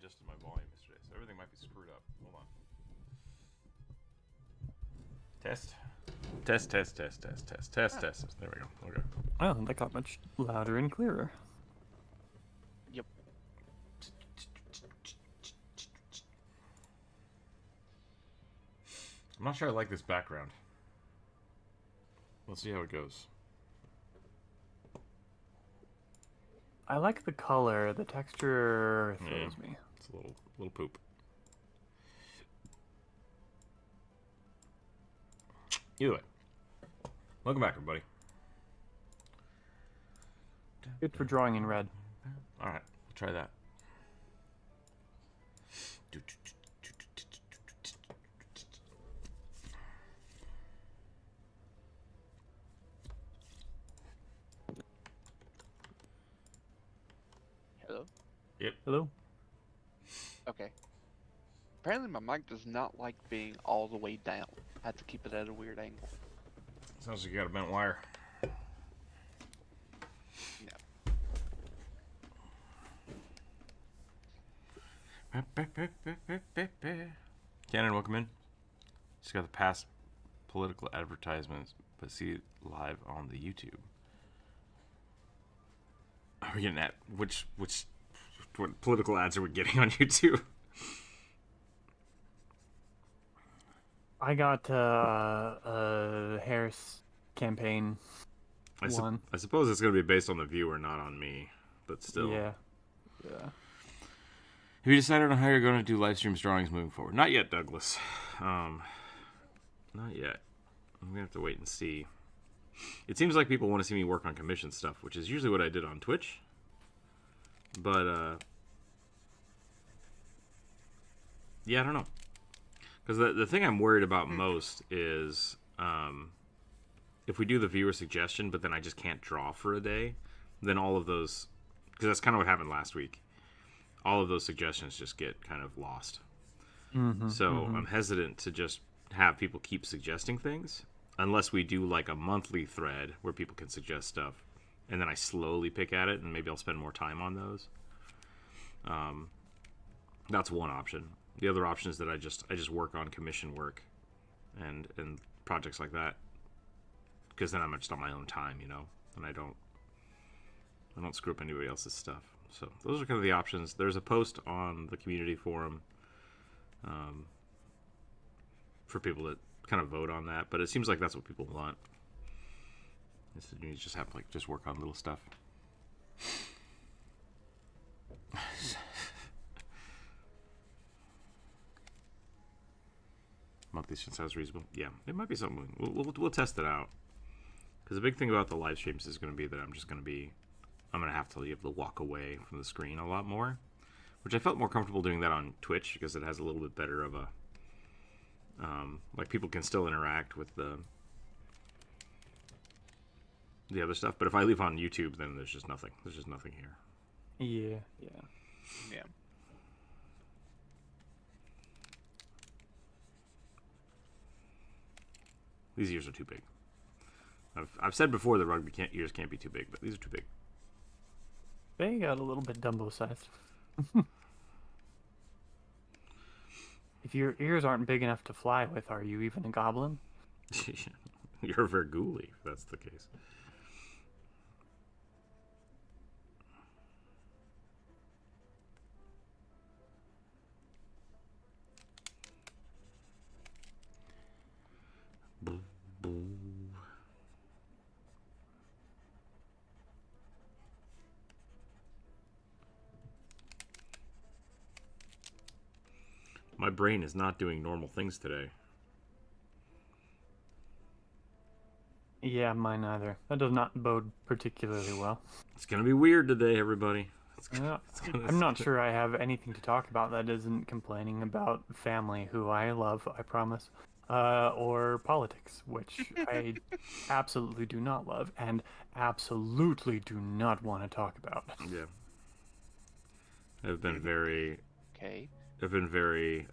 adjusted my volume yesterday, so everything might be screwed up. Hold on. Test. Test, test, test, test, test, test, test. There we go. Okay. Oh, that got much louder and clearer. Yep. I'm not sure I like this background. Let's see how it goes. I like the color. The texture throws me. It's a little poop. Either way. Welcome back, everybody. Good for drawing in red. Alright, we'll try that. Hello? Yep. Hello? Okay. Apparently my mic does not like being all the way down. I have to keep it at a weird angle. Sounds like you got a bent wire. Cannon, welcome in. Just got the past political advertisements, but see it live on the YouTube. Are we getting at what political ads are we getting on YouTube? I got a Harris campaign I one. suppose it's going to be based on the viewer, not on me, but still. Yeah. Have you decided on how you're going to do live streams drawings moving forward? Not yet, Douglas. Not yet. I'm going to have to wait and see. It seems like people want to see me work on commission stuff, which is usually what I did on Twitch. But, yeah, I don't know. Because the thing I'm worried about most is if we do the viewer suggestion, but then I just can't draw for a day, then all of those... Because that's kind of what happened last week. All of those suggestions just get kind of lost. I'm hesitant to just have people keep suggesting things unless we do like a monthly thread where people can suggest stuff, and then I slowly pick at it, and maybe I'll spend more time on those. That's one option. The other option is that I just work on commission work and projects like that, because then I'm just on my own time, you know, and I don't screw up anybody else's stuff. So those are kind of the options. There's a post on the community forum for people to kind of vote on that, but it seems like that's what people want. You just have to just work on little stuff. Monthly sounds reasonable. Yeah, it might be something. We'll test it out. Because the big thing about the live streams is going to be that I'm going to have to be able to walk away from the screen a lot more, which I felt more comfortable doing that on Twitch because it has a little bit better of a like people can still interact with the other stuff, but if I leave on YouTube, then there's just nothing here. Yeah. These ears are too big. I've said before that rugby ears can't be too big, but these are too big. They got a little bit Dumbo-sized. If your ears aren't big enough to fly with, are you even a goblin? You're a Verguli, if that's the case. My brain is not doing normal things today. Yeah, mine either. That does not bode particularly well. It's gonna be weird today, everybody. I'm not sure I have anything to talk about that isn't complaining about family, who I love, I promise, or politics, which I absolutely do not love and absolutely do not want to talk about. Yeah. I've been very... Okay. I've been very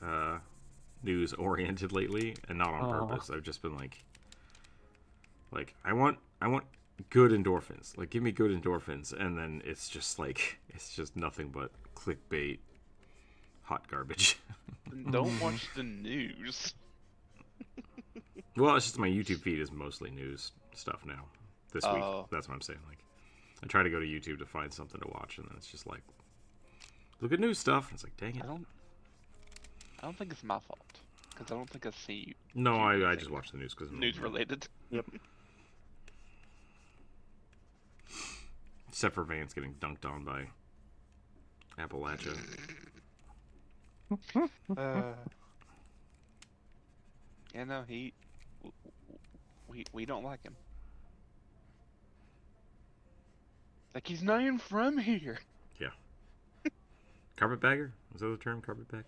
news oriented lately, and not on purpose. I've just been like I want good endorphins. Like, give me good endorphins, and then it's just nothing but clickbait hot garbage. Don't watch the news. Well, it's just my YouTube feed is mostly news stuff now. This week, that's what I'm saying. Like, I try to go to YouTube to find something to watch, and then it's just like, look at news stuff. And it's like, dang it. I don't think it's my fault because I don't think I see. No, I just watch the news because news related. Yep. Except for Vance getting dunked on by Appalachia. Yeah, no, we don't like him. Like, he's not even from here. Yeah. Carpetbagger? Is that the term, carpetbagger?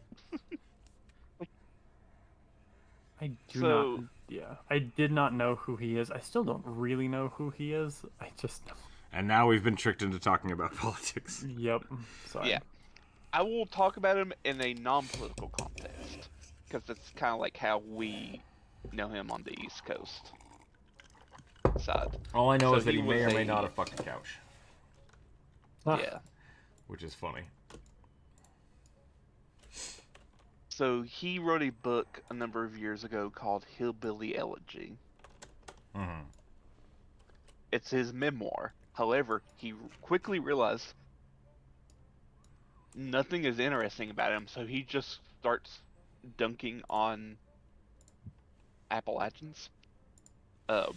I did not know who he is. I still don't really know who he is. I just know. And now we've been tricked into talking about politics. Yep. Sorry. Yeah. I will talk about him in a non-political context. Because it's kind of like how we know him on the East Coast side. All I know So is that he may or was may a- not have fucked a couch. Yeah. Which is funny. So he wrote a book a number of years ago called Hillbilly Elegy. Mm-hmm. It's his memoir. However, he quickly realized nothing is interesting about him, so he just starts dunking on Appalachians. And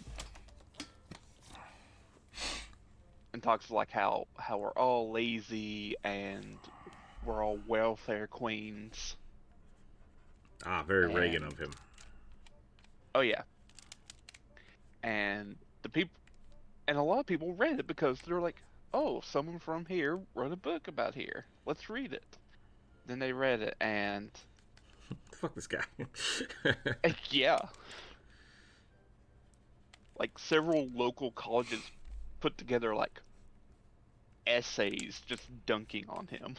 talks like how we're all lazy and we're all welfare queens. Ah, very Reagan of him. Oh yeah. And a lot of people read it because they're like, oh, someone from here wrote a book about here. Let's read it. Then they read it and Fuck this guy. yeah. Like several local colleges put together like essays just dunking on him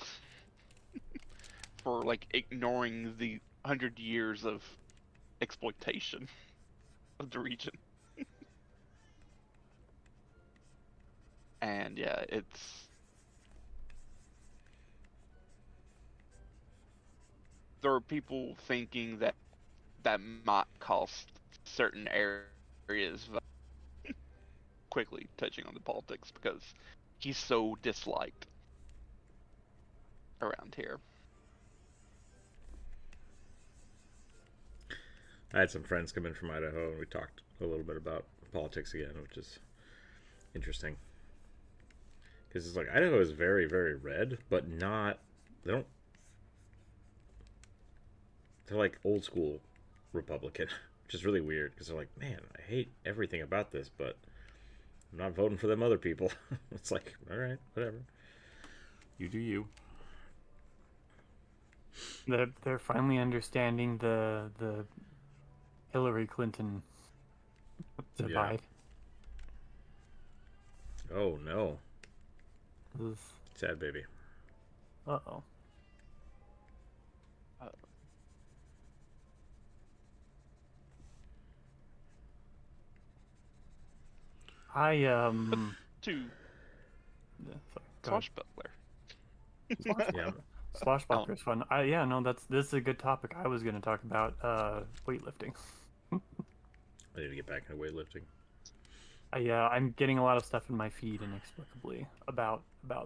for like ignoring the 100 years of exploitation of the region. And yeah, there are people thinking that might cost certain areas quickly touching on the politics because he's so disliked around here. I had some friends come in from Idaho, and we talked a little bit about politics again, which is interesting. Because it's like, Idaho is very, very red, but not... They're like old school Republican, which is really weird, because they're like, man, I hate everything about this, but I'm not voting for them other people. It's like, all right, whatever. You do you. They're finally understanding the Hillary Clinton divide. Yeah. Oh, no. Ugh. Sad baby. Uh-oh. To yeah, sorry, Swashbuckler. Yeah. Swashbuckler is fun. This is a good topic. I was going to talk about weightlifting. I need to get back into weightlifting. I'm getting a lot of stuff in my feed inexplicably about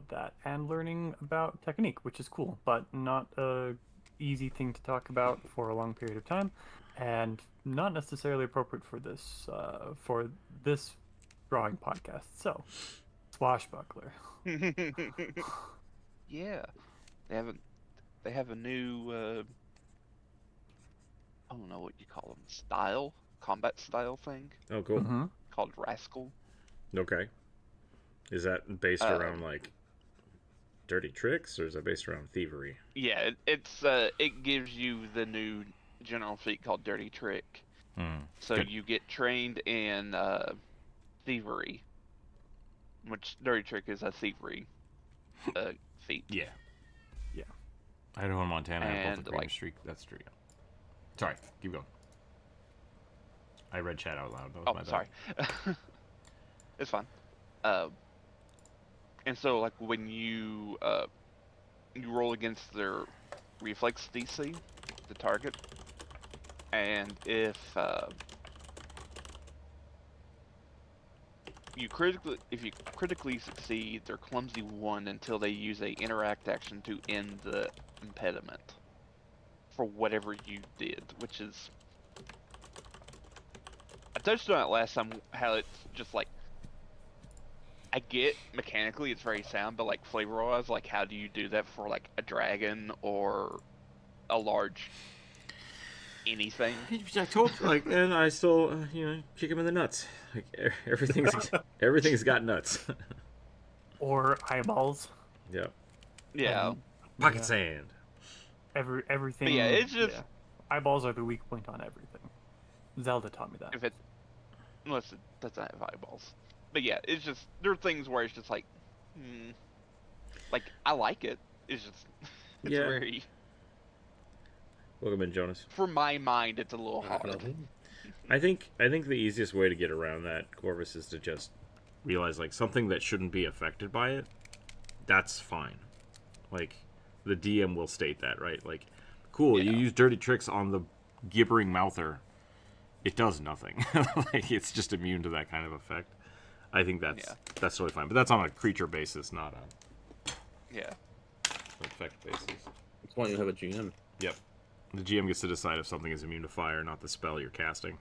that and learning about technique, which is cool, but not a easy thing to talk about for a long period of time, and not necessarily appropriate for this drawing podcast. So, Swashbuckler. Yeah, they have a new I don't know what you call them, combat style thing Oh, cool. Mm-hmm. called Rascal. Okay. Is that based around, like, dirty tricks, or is that based around thievery? Yeah, it gives you the new general feat called Dirty Trick. So Good. you get trained in thievery, which Dirty Trick is a thievery feat. Yeah. Idaho and Montana have both And, the cream like- streak. That's true. Yeah. Sorry, keep going. I read chat out loud. That was Oh, my bad. sorry. It's fine. And so, like, when you roll against their reflex DC, the target, and if you critically succeed, they're clumsy 1 until they use a interact action to end the impediment for whatever you did, which is, I touched on it last time, how it's just like, I get mechanically it's very sound, but like flavor-wise, like how do you do that for like a dragon or a large anything? I told like, and I still kick him in the nuts. Like everything's got nuts. Or eyeballs. Yeah. Yeah. And, Pocket yeah, sand. everything. But yeah, it's just eyeballs are the weak point on everything. Zelda taught me that. if it unless it doesn't have eyeballs. But yeah, it's just there are things where it's just like, like I like it. It's just it's very. Welcome in, Jonas. For my mind, it's a little hard. I think the easiest way to get around that, Corvus, is to just realize like something that shouldn't be affected by it. That's fine. Like the DM will state that, right? Like, cool, you use dirty tricks on the gibbering mouther. It does nothing. Like it's just immune to that kind of effect. I think that's totally fine. But that's on a creature basis, not a effect basis. That's why you have a GM. Yep. The GM gets to decide if something is immune to fire, not the spell you're casting.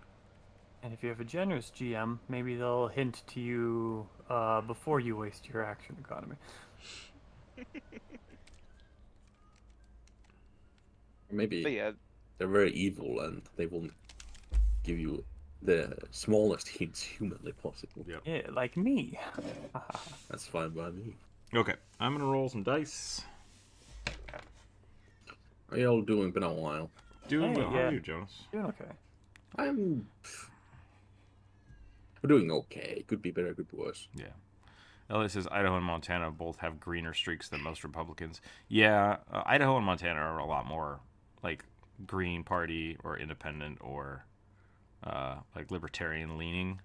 And if you have a generous GM, maybe they'll hint to you before you waste your action economy. Maybe yeah, they're very evil and they will give you the smallest hints humanly possible. Yep. Yeah, like me. That's fine by me. Okay, I'm gonna roll some dice. How are y'all doing? Been a while. Doing Hey, well. How are you, Jonas? Doing okay. We're doing okay. Could be better, could be worse. Yeah. Elliot says Idaho and Montana both have greener streaks than most Republicans. Yeah, Idaho and Montana are a lot more like Green Party or independent or like libertarian leaning,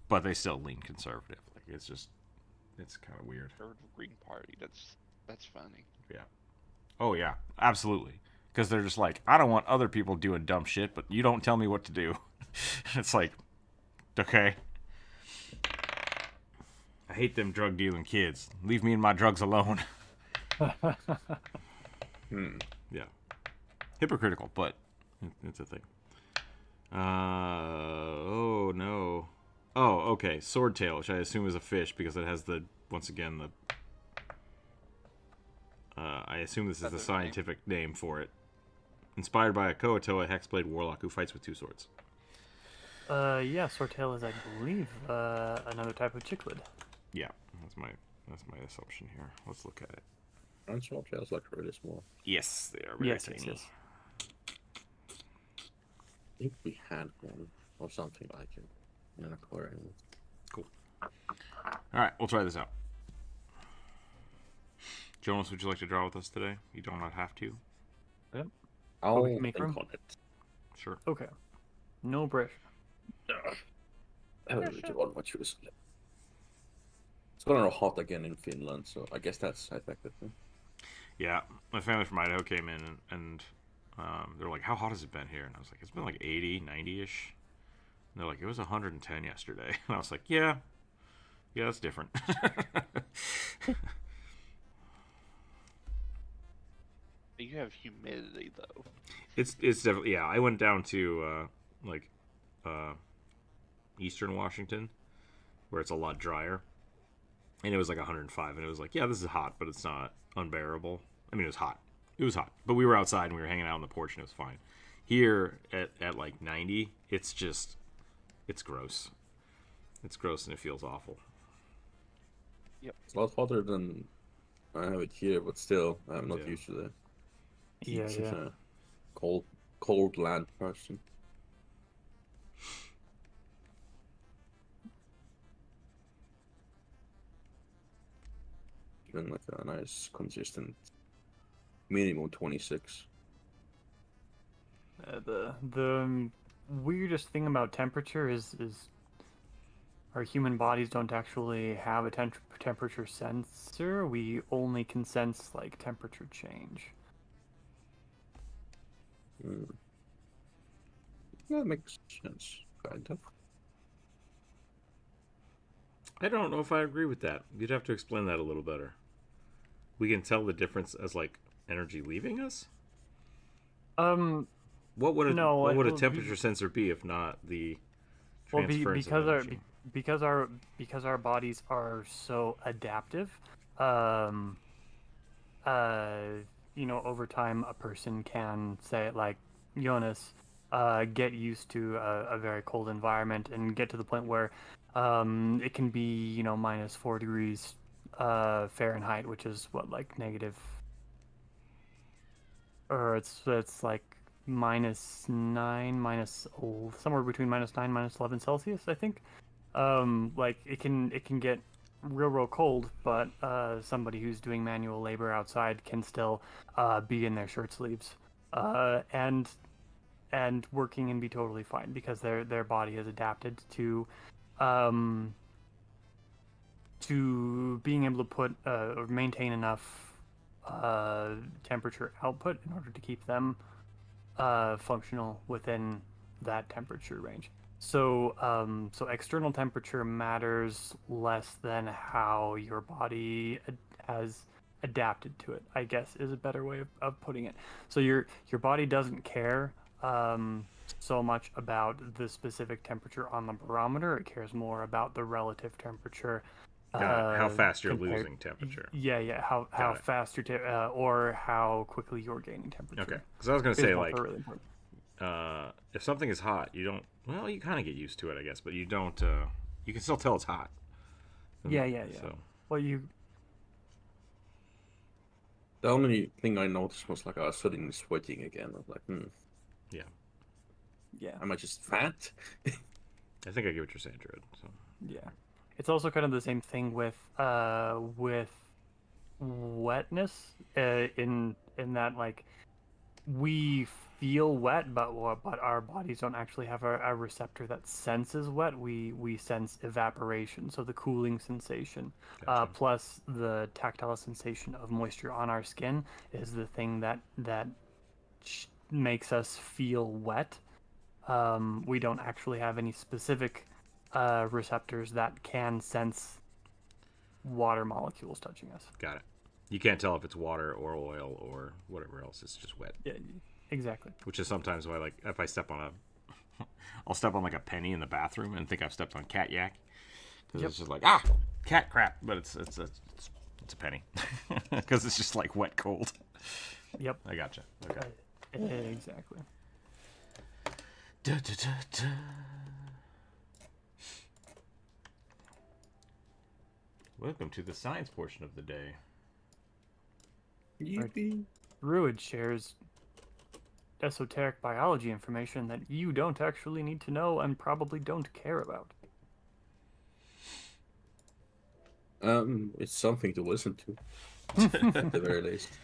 but they still lean conservative. Like it's kind of weird. Third Green Party. That's funny. Yeah. Oh yeah, absolutely. Because they're just like, I don't want other people doing dumb shit, but you don't tell me what to do. It's like, okay. I hate them drug dealing kids. Leave me and my drugs alone. Yeah. Hypocritical, but it's a thing. Oh no. Oh, okay. Swordtail, which I assume is a fish because it has once again the. I assume this is the scientific name for it. Inspired by a Koatoa hexblade warlock who fights with 2 swords. Yeah, Swordtail is, I believe, another type of cichlid. Yeah, that's my assumption here. Let's look at it. Aren't swordtails like really small? Yes, they are very tiny. Yes. I think we had one or something like it in an aquarium. Cool. Alright, we'll try this out. Jonas, would you like to draw with us today? You do not have to. Yep. I'll we can make think room? on it. Sure. Okay. No pressure. I haven't really drawn much recently. It's gonna get hot again in Finland, so I guess that's affected me. Yeah, my family from Idaho came in and they're like, how hot has it been here? And I was like, it's been like 80, 90-ish. And they're like, it was 110 yesterday. And I was like, yeah, that's different. You have humidity though. It's definitely, yeah. I went down to eastern Washington, where it's a lot drier, and it was like 105, and it was like, yeah, this is hot, but it's not unbearable. I mean, it was hot. It was hot, but we were outside and we were hanging out on the porch, and it was fine. Here at like 90, it's gross. It's gross and it feels awful. Yep. It's a lot hotter than I have it here, but still, I'm not used to that. Yeah. A cold land person. Been like a nice consistent minimum 26. The weirdest thing about temperature is our human bodies don't actually have a temperature sensor. We only can sense like temperature change. Mm. That makes sense, kind of. I don't know if I agree with that. You'd have to explain that a little better. We can tell the difference as like energy leaving us. What would a temperature sensor be if not the transference of energy? Because our bodies are so adaptive, um, over time a person can say like Jonas, get used to a very cold environment and get to the point where it can be -4 degrees Fahrenheit, which is what, like negative, or it's like -9, somewhere between -9 -11 Celsius, I think. Like it can get real cold, but somebody who's doing manual labor outside can still be in their shirt sleeves and working and be totally fine because their body has adapted um, to being able to put or maintain enough temperature output in order to keep them functional within that temperature range. So external temperature matters less than how your body has adapted to it, I guess, is a better way of putting it. So your body doesn't care so much about the specific temperature on the barometer. It cares more about the relative temperature. Got it. How fast you're losing temperature. Yeah. How fast you're or how quickly you're gaining temperature. Okay. Because I was going to say, like, really important. If something is hot, you don't. Well, you kind of get used to it, I guess, but you don't. You can still tell it's hot. Yeah. So. Well, The only thing I noticed was like I was suddenly sweating again. I was like, Yeah. Am I just fat? I think I get what you're saying, Jared. So. Yeah. It's also kind of the same thing with wetness in that, like, we feel wet, but our bodies don't actually have a receptor that senses wet. We sense evaporation, so the cooling sensation, Gotcha. plus the tactile sensation of moisture on our skin is the thing that makes us feel wet. We don't actually have any specific receptors that can sense water molecules touching us. Got it. You can't tell if it's water or oil or whatever else. It's just wet. Yeah, exactly. Which is sometimes why, like, if I step on I'll step on like a penny in the bathroom and think I've stepped on cat yak because it's just like cat crap, but it's a penny because it's just like wet cold. Yep. I gotcha. Okay. Exactly. Da, da, da, da. Welcome to the science portion of the day. Yippee. Ruid shares esoteric biology information that you don't actually need to know and probably don't care about. It's something to listen to, at the very least.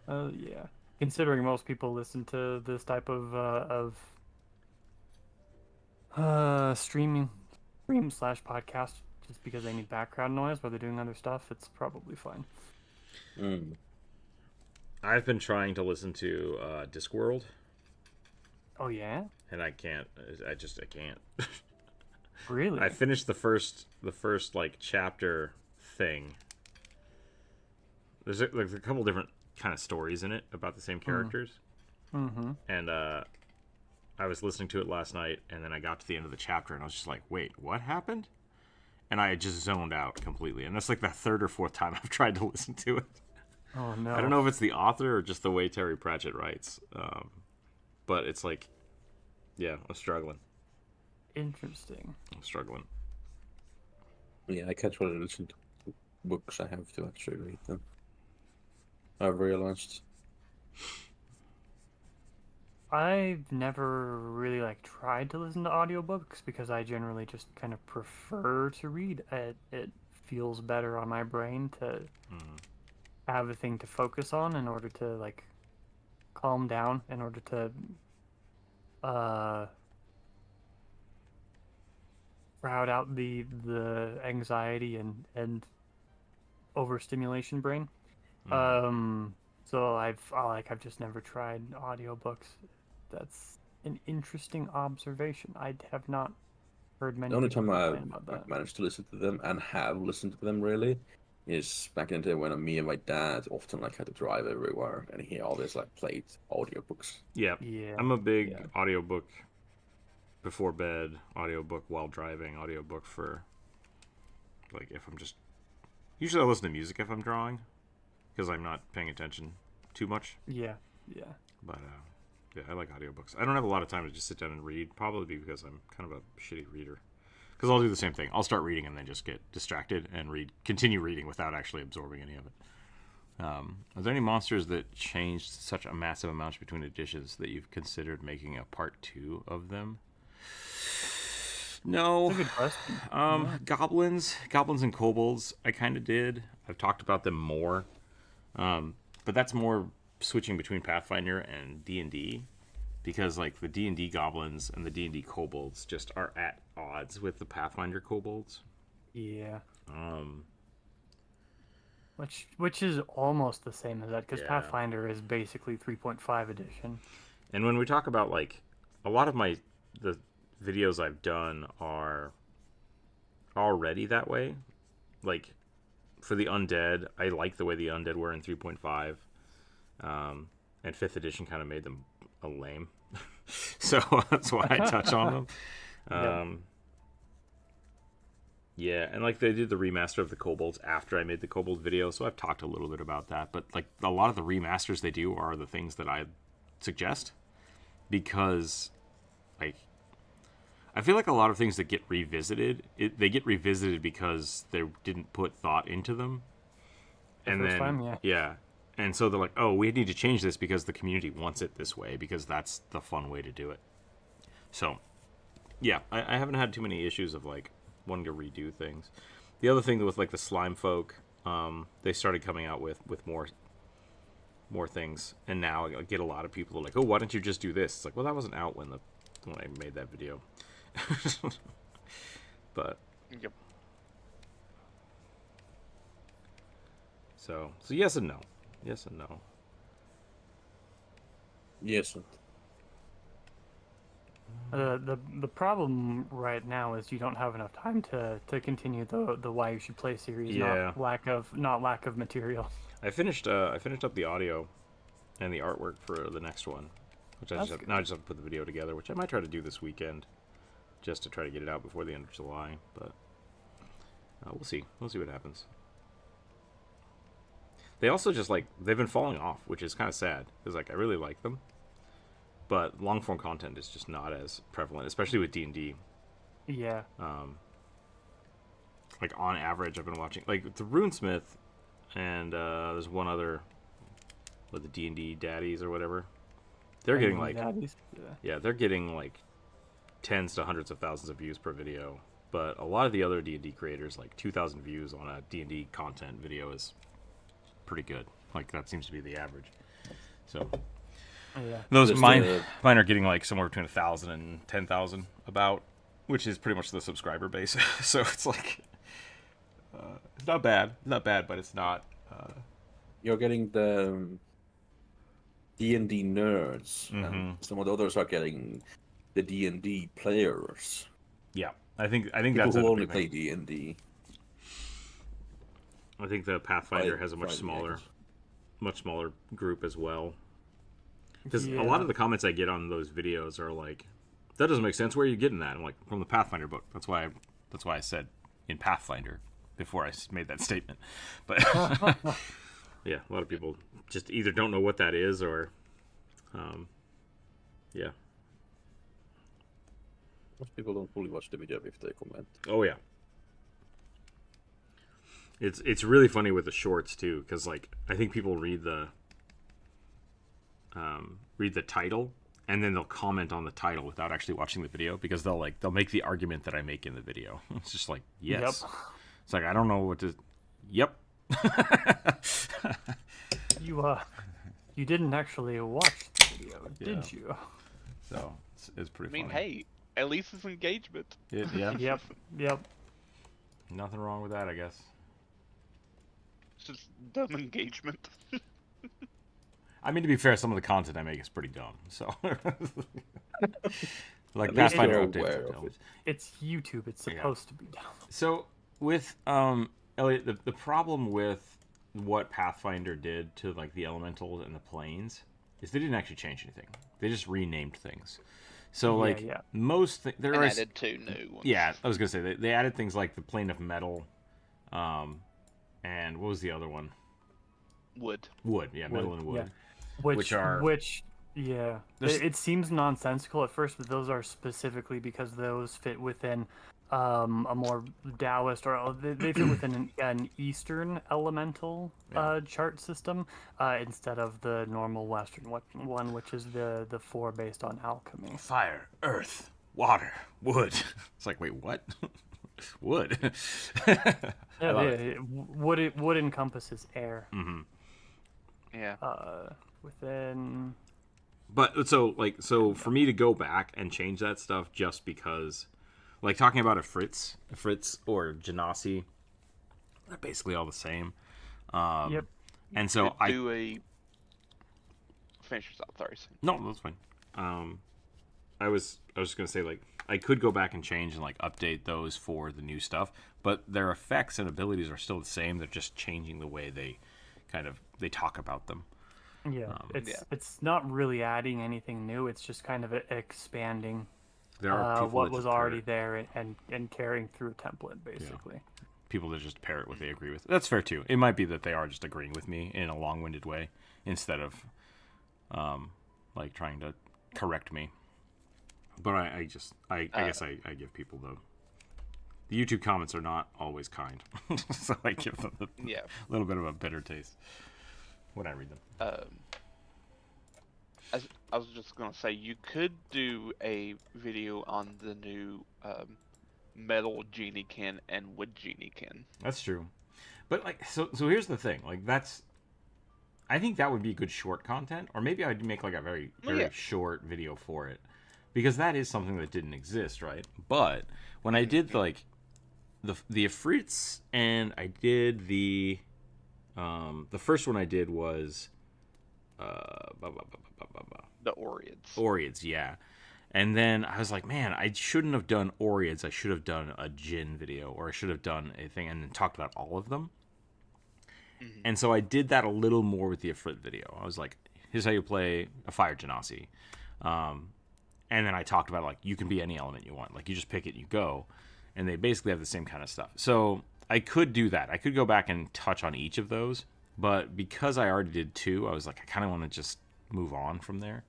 Yeah. Considering most people listen to this type of stream/podcast just because they need background noise while they're doing other stuff, it's probably fine. I've been trying to listen to Discworld. Oh yeah? And I can't. I can't. Really? I finished the first like chapter thing. There's a couple different kind of stories in it about the same characters. Mm-hmm. And I was listening to it last night, and then I got to the end of the chapter, and I was just like, "Wait, what happened?" And I just zoned out completely. And that's like the third or fourth time I've tried to listen to it. Oh no! I don't know if it's the author or just the way Terry Pratchett writes, but it's like, yeah, I'm struggling. Interesting. I'm struggling. Yeah, I can't really listen to books. I have to actually read them. I've realized. I've never really tried to listen to audiobooks because I generally just kind of prefer to read. It feels better on my brain to have a thing to focus on in order to calm down, in order to crowd out the anxiety and overstimulation brain. So So I've just never tried audiobooks. That's an interesting observation. I have not heard many The only people time complain about that. I've managed to listen to them and have listened to them really is back in the day when me and my dad often like had to drive everywhere, and he always like played audiobooks. Yeah. Yeah. I'm a big Yeah. audiobook before bed, audiobook while driving, audiobook for like if I'm just usually I listen to music if I'm drawing because I'm not paying attention too much. Yeah. Yeah. But yeah, I like audiobooks. I don't have a lot of time to just sit down and read, probably because I'm kind of a shitty reader. Because I'll do the same thing. I'll start reading and then just get distracted and continue reading without actually absorbing any of it. Are there any monsters that changed such a massive amount between editions that you've considered making a part 2 of them? No. That's a good question. Goblins and kobolds, I kind of did. I've talked about them more. But that's more switching between Pathfinder and D&D, because like the D&D goblins and the D&D kobolds just are at odds with the Pathfinder kobolds. Yeah. Which is almost the same as that, because Pathfinder is basically 3.5 edition. And when we talk about like a lot of the videos I've done are already that way. Like for the undead, I like the way the undead were in 3.5. And 5th edition kind of made them a lame. So that's why I touch on them. Yeah, and like they did the remaster of the kobolds after I made the kobold video, so I've talked a little bit about that. But like a lot of the remasters they do are the things that I suggest, because like I feel like a lot of things that get revisited, they get revisited because they didn't put thought into them. And then time, yeah. And so they're like, oh, we need to change this because the community wants it this way, because that's the fun way to do it. So, yeah, I haven't had too many issues of, like, wanting to redo things. The other thing with, like, the slime folk, they started coming out with more things. And now I get a lot of people like, oh, why don't you just do this? It's like, well, that wasn't out when I made that video. But... Yep. So yes and no. Yes and no. Yes. The problem right now is you don't have enough time to continue the Why You Should Play series. Yeah. Not lack of material. I finished up the audio and the artwork for the next one, which now I just have to put the video together, which I might try to do this weekend, just to try to get it out before the end of July. But we'll see. We'll see what happens. They also just like they've been falling off, which is kind of sad because like I really like them, but long form content is just not as prevalent, especially with D&D. Yeah. Like on average, I've been watching like the Runesmith, and there's one other, with the D&D daddies or whatever. They're getting like they're getting like tens to hundreds of thousands of views per video, but a lot of the other D&D creators, like 2,000 views on a D&D content video is pretty good. Like that seems to be the average. So those mine are getting like somewhere between 1,000 and 10,000 about, which is pretty much the subscriber base. So it's like it's not bad, but it's not. You're getting the D&D nerds, and some of the others are getting the D&D players. Yeah, I think People that's who only play D&D. I think the Pathfinder has a much smaller group as well. Because a lot of the comments I get on those videos are like, "That doesn't make sense. Where are you getting that?" I'm like, "From the Pathfinder book." That's why I said in Pathfinder before I made that statement. But yeah, a lot of people just either don't know what that is or, yeah. Most people don't fully watch the video if they comment. Oh yeah. It's really funny with the shorts too, because like I think people read the title and then they'll comment on the title without actually watching the video, because they'll make the argument that I make in the video. It's just like, yes. Yep. It's like I don't know what to. Yep. You didn't actually watch the video, did you? So it's pretty funny. I mean, hey, at least it's engagement. Yeah. Yep. Nothing wrong with that, I guess. It's just dumb engagement. I mean, to be fair, some of the content I make is pretty dumb. So, like At least Pathfinder they're updates aware are of dumb. it. It's YouTube. It's supposed to be done. So with Elliot, the problem with what Pathfinder did to like the elementals and the planes is they didn't actually change anything. They just renamed things. So like most there and are added 2 new ones. Yeah, I was gonna say they added things like the plane of metal, and what was the other one? Wood, metal and wood, yeah. which it seems nonsensical at first, but those are specifically because those fit within a more Taoist, or they fit within an Eastern elemental chart system instead of the normal Western one, which is the 4 based on alchemy. Fire, earth, water, wood. It's like, wait, what? Wood. Wood encompasses air. Mm-hmm. Yeah. Within. But so for me to go back and change that stuff just because, like talking about a Fritz or Genasi, they're basically all the same. Yep. And so finish yourself. Sorry. No, that's fine. I was just gonna say, like, I could go back and change and like update those for the new stuff, but their effects and abilities are still the same. They're just changing the way they talk about them. Yeah, it's not really adding anything new. It's just kind of expanding what was already there and carrying through a template, basically. Yeah. People that just parrot what they agree with. That's fair too. It might be that they are just agreeing with me in a long-winded way instead of like trying to correct me. But I guess I give people the YouTube comments are not always kind, so I give them a little bit of a bitter taste when I read them. I was just gonna say, you could do a video on the new metal genie can and wood genie can. That's true, but like so here's the thing. Like I think that would be good short content, or maybe I'd make like a very short video for it, because that is something that didn't exist, right? But when I did like the Ifrits, and I did the first one I did was the Oriads. Oriads, yeah. And then I was like, man, I shouldn't have done Oriads. I should have done a Jinn video, or I should have done a thing and then talked about all of them. Mm-hmm. And so I did that a little more with the Ifrit video. I was like, here's how you play a Fire Genasi. And then I talked about, like, you can be any element you want. Like, you just pick it and you go. And they basically have the same kind of stuff. So I could do that. I could go back and touch on each of those. But because I already did 2, I was like, I kind of want to just move on from there.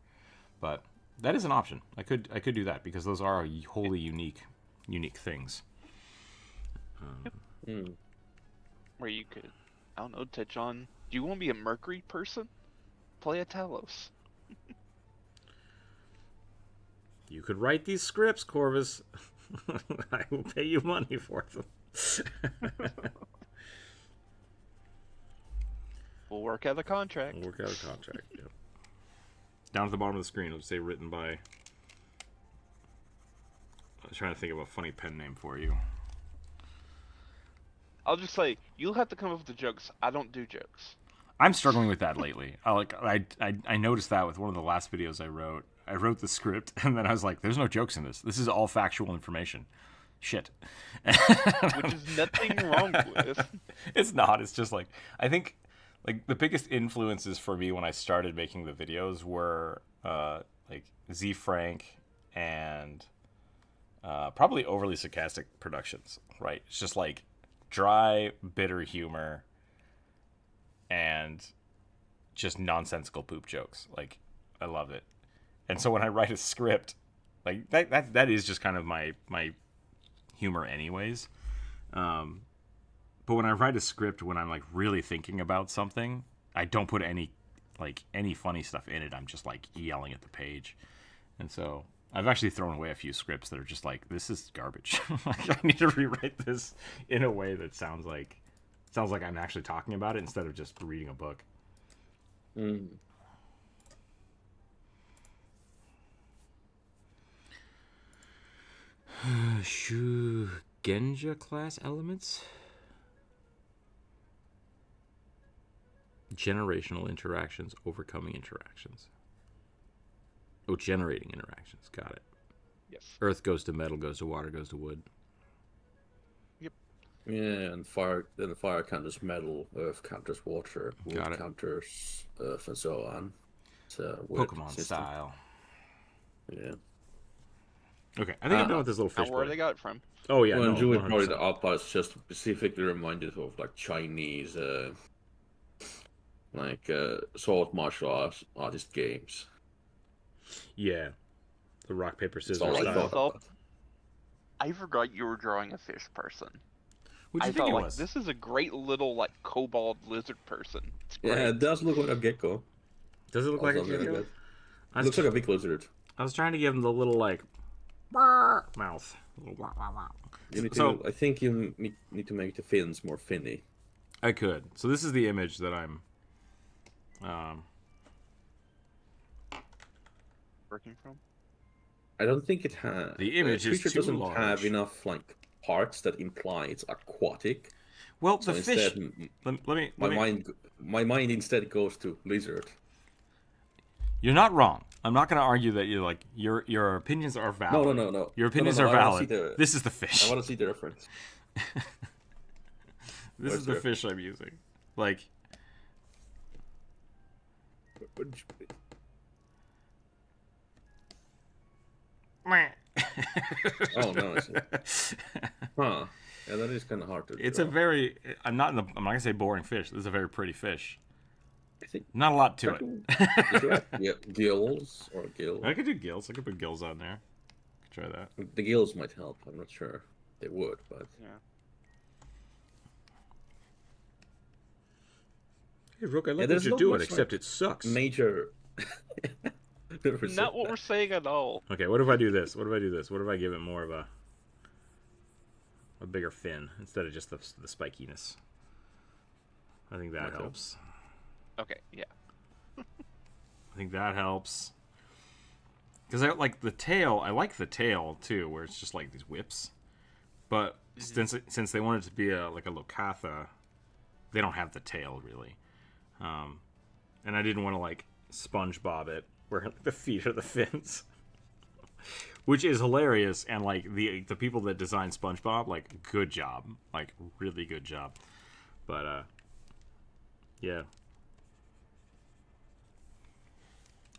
But that is an option. I could do that, because those are wholly unique things. Where you could, I don't know, touch on, do you want to be a Mercury person? Play a Talos. You could write these scripts, Corvus. I will pay you money for them. We'll work out a contract. Yeah. Down at the bottom of the screen, it'll say written by... I was trying to think of a funny pen name for you. I'll just say, you'll have to come up with the jokes. I don't do jokes. I'm struggling with that lately. I noticed that with one of the last videos I wrote. I wrote the script, and then I was like, there's no jokes in this. This is all factual information. Shit. Which is nothing wrong with. It's not. It's just like, I think, like, the biggest influences for me when I started making the videos were like Z Frank and probably overly sarcastic productions, right? It's just like dry, bitter humor and just nonsensical poop jokes. Like, I love it. And so when I write a script, like that is just kind of my humor anyways. But when I write a script, when I'm like really thinking about something, I don't put any funny stuff in it. I'm just like yelling at the page. And so I've actually thrown away a few scripts that are just like, this is garbage. Like, I need to rewrite this in a way that sounds like I'm actually talking about it instead of just reading a book. Mm. Genja class elements? Generational interactions, overcoming interactions. Oh, generating interactions. Got it. Yes. Earth goes to metal, goes to water, goes to wood. Yeah, and fire. Then fire counters metal, earth counters water, Got wood it. counters earth, and so on. It's a weird Pokemon system. style. Yeah. Okay, I think I'm done with this little Now fish where boy. they got it from? Oh yeah, When no, Julie brought it 100%. up, I was just specifically reminded of like Chinese, sword martial artist games. Yeah, the rock paper scissors all I style. thought. Myself, I forgot you were drawing a fish person. What do you I think thought it like was? this is a great little like kobold lizard person. It's great. Yeah, it does look like a gecko. Does it look like a Something gecko? that. I It was, looks like a big lizard. I was trying to give him the little like mouth. Little wah, wah, wah. You need So- to, I think you need to make the fins more finny. I could. So this is the image that I'm. Working from. I don't think it has. The image is creature too doesn't large. have enough like parts that imply it's aquatic. Well, So the fish. instead, Let me. my mind instead goes to lizard. You're not wrong. I'm not going to argue that you're like your opinions are valid. No. Your opinions No, are I wanna valid. see the- This is the fish. I want to see the reference. This is the fish I'm using. Like, Oh no, I see. Huh? Yeah, that is kind of hard to. it's draw. a very. I'm not gonna say boring fish. This is a very pretty fish. I think. Not a lot to it. Yeah, gills or gill. I could do gills. I could put gills on there. Try that. The gills might help. I'm not sure they would, but Yeah. Hey, Rook, I like there's what you're not doing, much, except like, it sucks. major. Never said Not what that. we're saying at all. Okay, what if I do this? What if I do this? What if I give it more of a bigger fin instead of just the spikiness? I think that Okay. helps. Okay, yeah. I think that helps. Because I like the tail. I like the tail too, where it's just like these whips. But since they want it to be a Locatha, they don't have the tail really. And I didn't want to like SpongeBob it, where the feet are the fins, which is hilarious. And like the people that designed SpongeBob, like good job, like really good job. But yeah.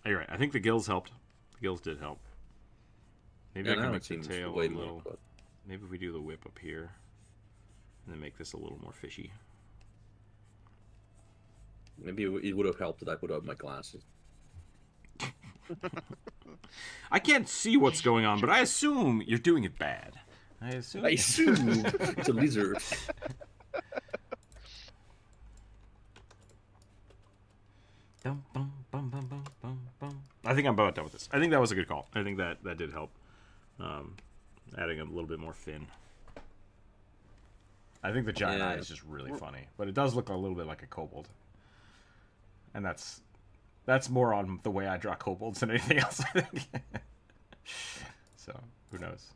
You're right. I think the gills helped. The gills did help. Maybe I now can it make the seems tail a way more, little. but- Maybe if we do the whip up here, and then make this a little more fishy. Maybe it would have helped that I put up my glasses. I can't see what's going on, but I assume you're doing it bad. I assume. I assume it's a lizard. Bum, bum, bum, bum, bum, bum, bum. I think I'm about done with this. I think that was a good call. I think that did help. Adding a little bit more fin. I think the giant eye is just really funny, but it does look a little bit like a kobold, and that's more on the way I draw kobolds than anything else. I think. So who knows?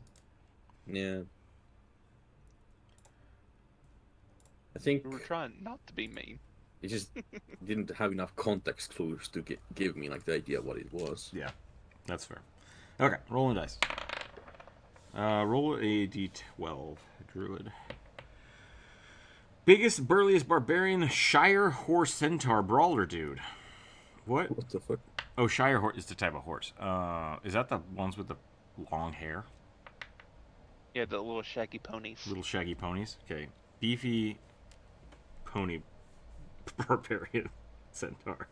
Yeah. I think We were trying not to be mean. it just didn't have enough context clues to give me like the idea what it was. Yeah, that's fair. Okay, rolling dice. Roll a d12, druid. Biggest, burliest barbarian, Shire Horse Centaur Brawler dude. What? What the fuck? Oh, Shire Horse is the type of horse. Is that the ones with the long hair? Yeah, the little shaggy ponies. Little shaggy ponies? Okay. Beefy pony barbarian centaur.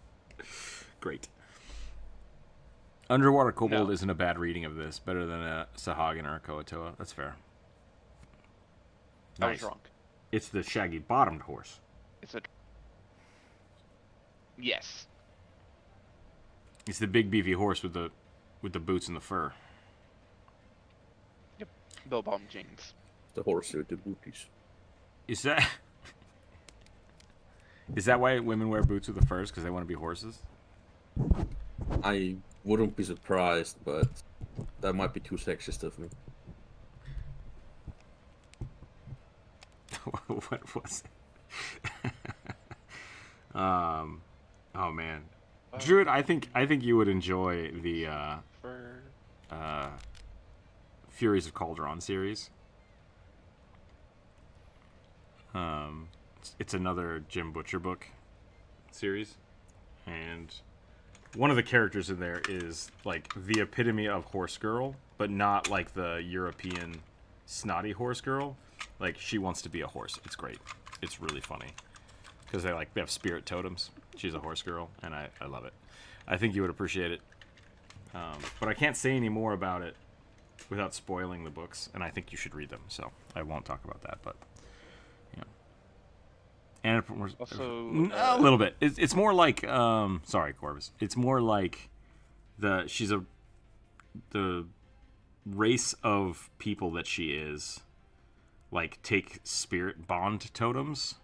Great. Underwater kobold No. isn't a bad reading of this. Better than a Sahagin or a Koatoa. That's fair. I was wrong. It's the shaggy bottomed horse. It's a. Yes. It's the big beefy horse with the boots and the fur. Yep. Bill Bomb jeans. The horse with the booties. Is that why women wear boots with the furs? Because they want to be horses? I wouldn't be surprised, but that might be too sexist of me. What was it? Oh man, Druid, I think you would enjoy the Furies of Calderon series. It's another Jim Butcher book series, and one of the characters in there is like the epitome of horse girl, but not like the European snotty horse girl. Like, she wants to be a horse. It's great. It's really funny because they have spirit totems. She's a horse girl, and I love it. I think you would appreciate it, but I can't say any more about it without spoiling the books, and I think you should read them. So I won't talk about that, but and Also, a little bit. It's more like sorry, Corvus. It's more like the race of people that she is, like, take spirit bond totems,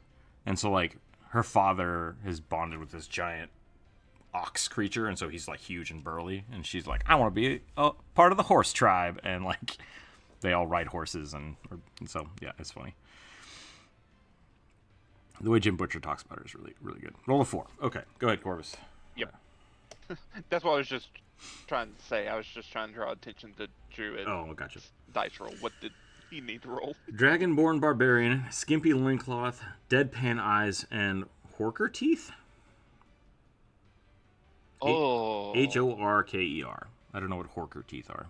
and so like her father is bonded with this giant ox creature, and so he's like huge and burly, and she's like, I want to be a part of the horse tribe, and like they all ride horses, and so yeah, it's funny. The way Jim Butcher talks about it is really, really good. Roll a 4. Okay, go ahead, Corvus. Yep. That's what I was just trying to say. I was just trying to draw attention to Druid. Oh, gotcha. Dice roll. What did he need to roll? Dragonborn Barbarian, skimpy loincloth, deadpan eyes, and horker teeth? Oh. Horker. I don't know what horker teeth are.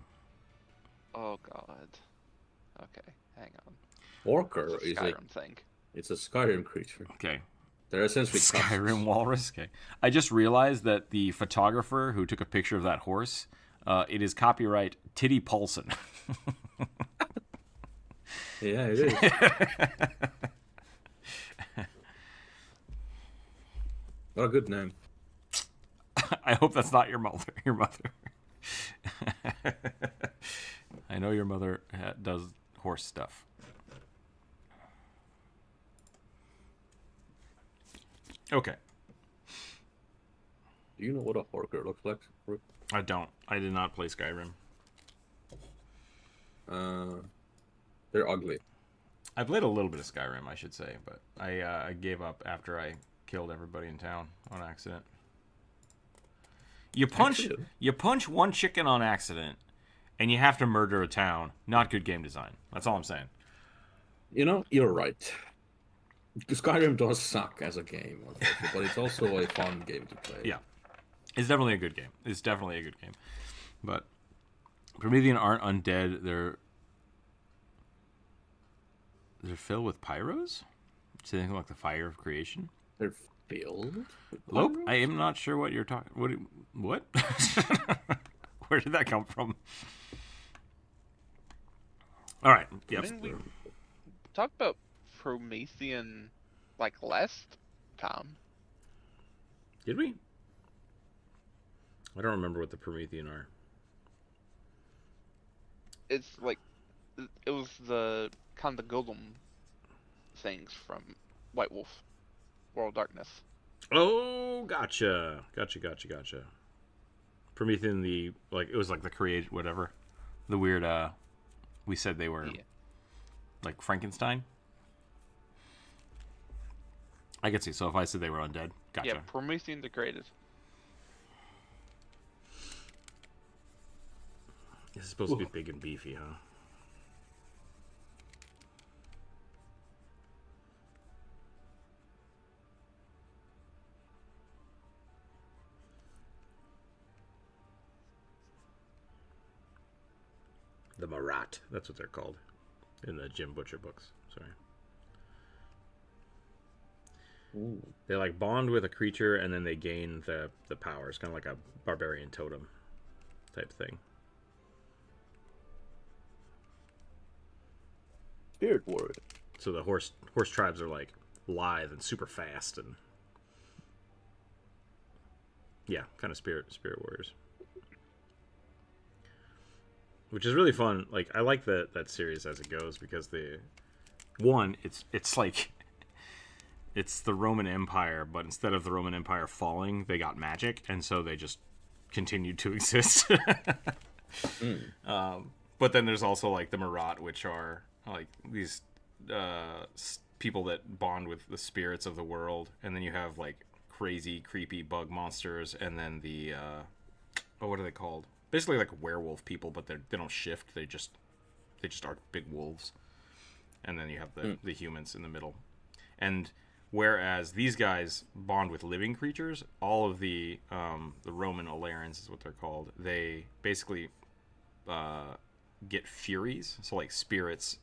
Oh, God. Okay, hang on. Orker It's a is Skyrim thing. It's a Skyrim creature. Okay. They're essentially Skyrim walrus. Okay. I just realized that the photographer who took a picture of that horse, it is copyright Titty Paulson. Yeah, it is. What a good name. I hope that's not your mother. I know your mother does horse stuff. Okay. Do you know what a horker looks like? I don't. I did not play Skyrim. They're ugly. I played a little bit of Skyrim, I should say, but I gave up after I killed everybody in town on accident. You punch one chicken on accident, and you have to murder a town. Not good game design. That's all I'm saying. You know, you're right. Skyrim does suck as a game, but it's also a fun game to play. Yeah. It's definitely a good game. But Promethean aren't undead. They're filled with pyros? So anything like the fire of creation? They're filled with Lope, pyros? I am not sure what you're talking... What? Where did that come from? All right. Yep. Didn't we talk about Promethean like last time? Did we? I don't remember what the Promethean are. It's like it was the kind of the golem things from White Wolf, World of Darkness. Oh, gotcha. Promethean, it was like the create whatever, the weird. We said they were like Frankenstein. I could see. So if I said they were undead, gotcha. Yeah, Promethean degraded. This is supposed to be big and beefy, huh? The Marat. That's what they're called in the Jim Butcher books. Sorry. Ooh. They like bond with a creature and then they gain the powers, kind of like a barbarian totem type thing. Spirit word. So the horse tribes are like lithe and super fast and yeah, kind of spirit warriors. Which is really fun. Like, I like that series as it goes because it's like it's the Roman Empire, but instead of the Roman Empire falling, they got magic, and so they just continued to exist. But then there's also like the Marat, which are like these people that bond with the spirits of the world, and then you have like crazy, creepy bug monsters, and then the what are they called? Basically like werewolf people, but they don't shift. They just are big wolves. And then you have the humans in the middle. And whereas these guys bond with living creatures, all of the Roman Alarans is what they're called. They basically get furies, so like spirits,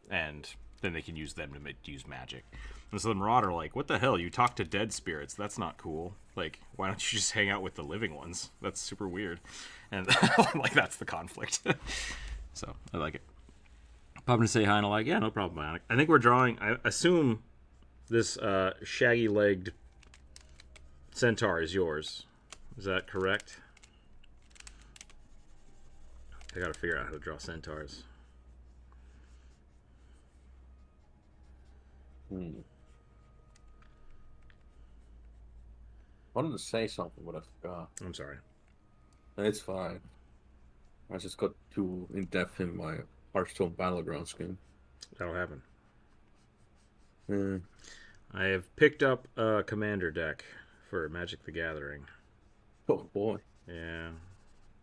and then they can use them to use magic. And so the Marauder are like, what the hell? You talk to dead spirits? That's not cool. Like, why don't you just hang out with the living ones? That's super weird. And like, that's the conflict. So I like it. Popping to say hi, and I'm like, yeah, no problem, Bionic. I think we're drawing. I assume this shaggy-legged centaur is yours. Is that correct? I gotta figure out how to draw centaurs. I wanted to say something, but I forgot. I'm sorry. It's fine. I just got too in-depth in my Hearthstone Battlegrounds game. That'll happen. Yeah. I have picked up a commander deck for Magic the Gathering. Oh boy. Yeah.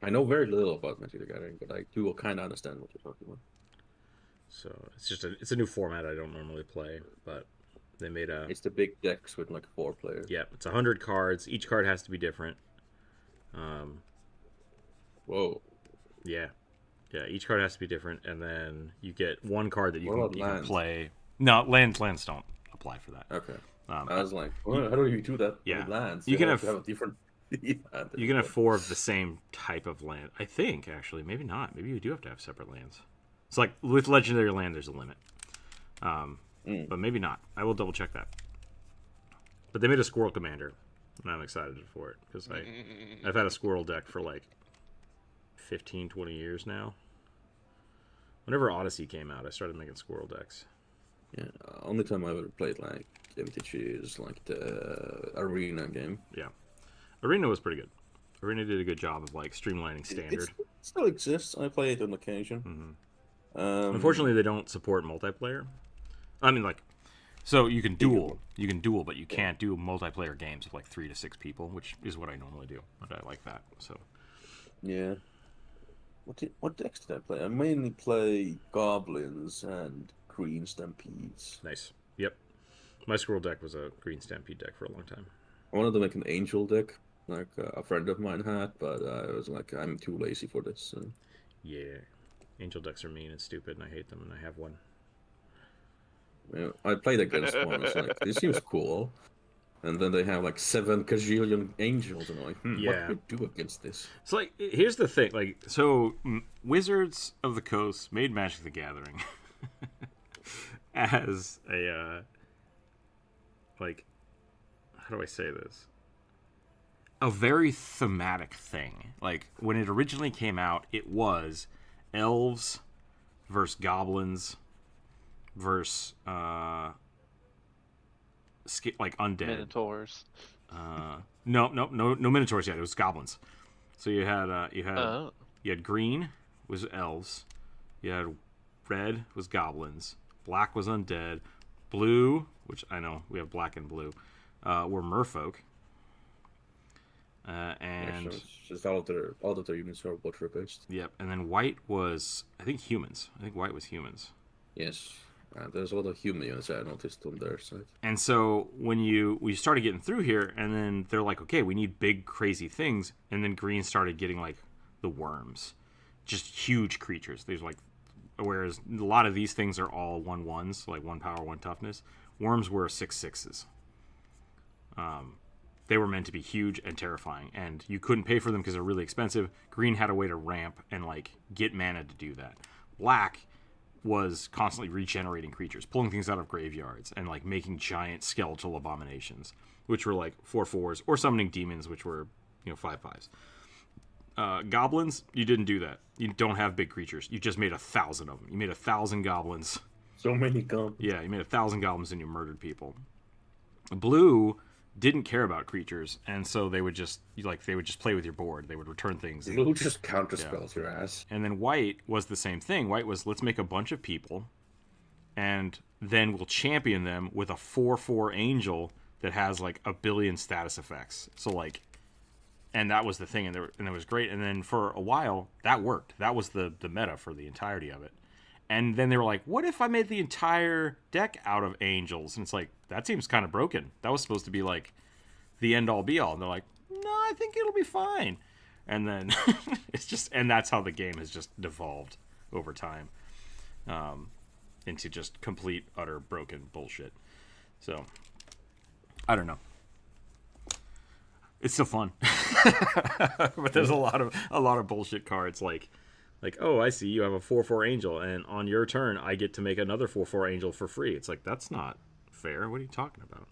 I know very little about Magic the Gathering, but I do kind of understand what you're talking about. So it's a new format I don't normally play, but they made a... It's the big decks with like 4 players. Yeah, it's 100 cards. Each card has to be different. Whoa. Yeah. Yeah, each card has to be different, and then you get one card that you can play. No, lands don't apply for that. Okay. I was like, well, how do you do that with lands? You can have a different... you can have 4 of the same type of land. I think, actually. Maybe not. Maybe you do have to have separate lands. It's like, with Legendary Land, there's a limit. But maybe not. I will double check that. But they made a Squirrel Commander, and I'm excited for it, because I've had a Squirrel deck for like 15, 20 years now. Whenever Odyssey came out, I started making Squirrel decks. Yeah, only time I ever played like MTG is like the Arena game. Yeah. Arena was pretty good. Arena did a good job of like streamlining standard. It still exists. I play it on occasion. Unfortunately, they don't support multiplayer. I mean, like, so you can duel, but you can't do multiplayer games of like 3 to 6 people, which is what I normally do. But I like that. So. Yeah. What decks did I play? I mainly play Goblins and Green Stampedes. Nice. Yep. My Squirrel deck was a Green Stampede deck for a long time. I wanted to make an Angel deck, like a friend of mine had, but I was like, I'm too lazy for this. So. Yeah. Angel decks are mean and stupid, and I hate them, and I have one. Yeah, I played against one. I was like, this seems cool. And then they have like 7 gazillion angels, and I'm like, what do we do against this? So, like, here's the thing. Like, so Wizards of the Coast made Magic the Gathering as a, like, how do I say this? A very thematic thing. Like, when it originally came out, it was elves versus goblins versus like undead Minotaurs. No Minotaurs yet. It was goblins. So you had green was elves, you had red was goblins, black was undead, blue, which I know we have black and blue, were merfolk. And it's just all of their units are water based. Yep, and then white was I think humans. I think white was humans. Yes. There's a lot of human units I noticed on their side. And so when we started getting through here, and then they're like, okay, we need big, crazy things. And then green started getting like the worms, just huge creatures. There's like, whereas a lot of these things are all 1/1s, like 1 power, 1 toughness. Worms were 6/6s. They were meant to be huge and terrifying, and you couldn't pay for them because they're really expensive. Green had a way to ramp and like get mana to do that. Black was constantly regenerating creatures, pulling things out of graveyards, and like making giant skeletal abominations, which were like 4/4s, or summoning demons, which were 5/5s. Goblins, you didn't do that. You don't have big creatures. You just made 1,000 of them. You made 1,000 goblins. So many goblins. Yeah, you made 1,000 goblins and you murdered people. Blue didn't care about creatures, and so they would just play with your board. They would return things. Blue just counterspells your ass. And then white was the same thing. White was, let's make a bunch of people, and then we'll champion them with a 4/4 angel that has like a billion status effects. So like, and that was the thing, and it was great. And then for a while, that worked. That was the meta for the entirety of it. And then they were like, what if I made the entire deck out of angels? And it's like, that seems kind of broken. That was supposed to be like the end all be all. And they're like, no, I think it'll be fine. And then it's just, and that's how the game has just devolved over time into just complete, utter broken bullshit. So, I don't know. It's still fun. But there's a lot of bullshit cards like, oh, I see you have a 4/4 angel, and on your turn I get to make another 4/4 angel for free. It's like, that's not fair. What are you talking about?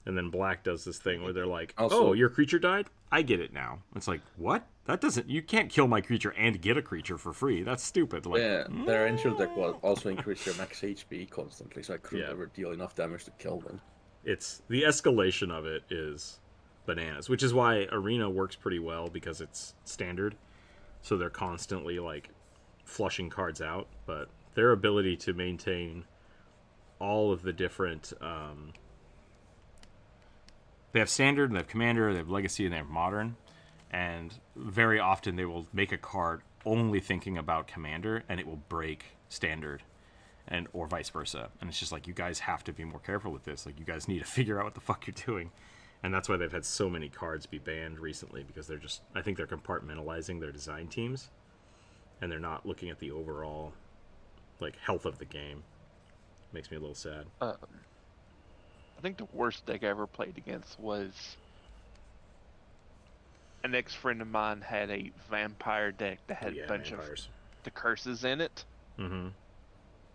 And then black does this thing where they're like, also, oh, your creature died? I get it now. It's like, what? That doesn't, you can't kill my creature and get a creature for free. That's stupid. Like, yeah, their angel deck will also increase their max HP constantly, so I couldn't ever deal enough damage to kill them. It's, the escalation of it is bananas, which is why Arena works pretty well, because it's standard. So they're constantly like flushing cards out, but their ability to maintain all of the different, they have standard, they have commander, they have legacy, and they have modern. And very often they will make a card only thinking about commander, and it will break standard, and or vice versa. And it's just like, you guys have to be more careful with this. Like, you guys need to figure out what the fuck you're doing. And that's why they've had so many cards be banned recently, because they're just, I think they're compartmentalizing their design teams, and they're not looking at the overall like health of the game. Makes me a little sad. I think the worst deck I ever played against was an ex-friend of mine had a vampire deck that had a bunch of the curses in it. Mm-hmm.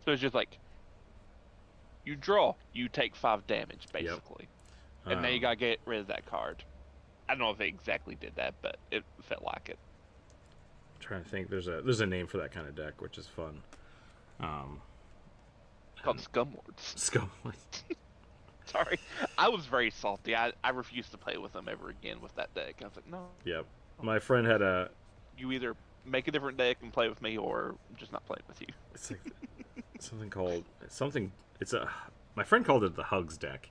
So it's just like, you draw, you take 5 damage, basically. Yep. And now you gotta get rid of that card. I don't know if it exactly did that, but it felt like it. I'm trying to think. There's a name for that kind of deck, which is fun. Called Scumlords. Scumlords. Sorry, I was very salty. I refused to play with them ever again with that deck. I was like, no. Yep. My friend had a... You either make a different deck and play with me, or I'm just not playing with you. It's like something called... My friend called it the Hugs deck.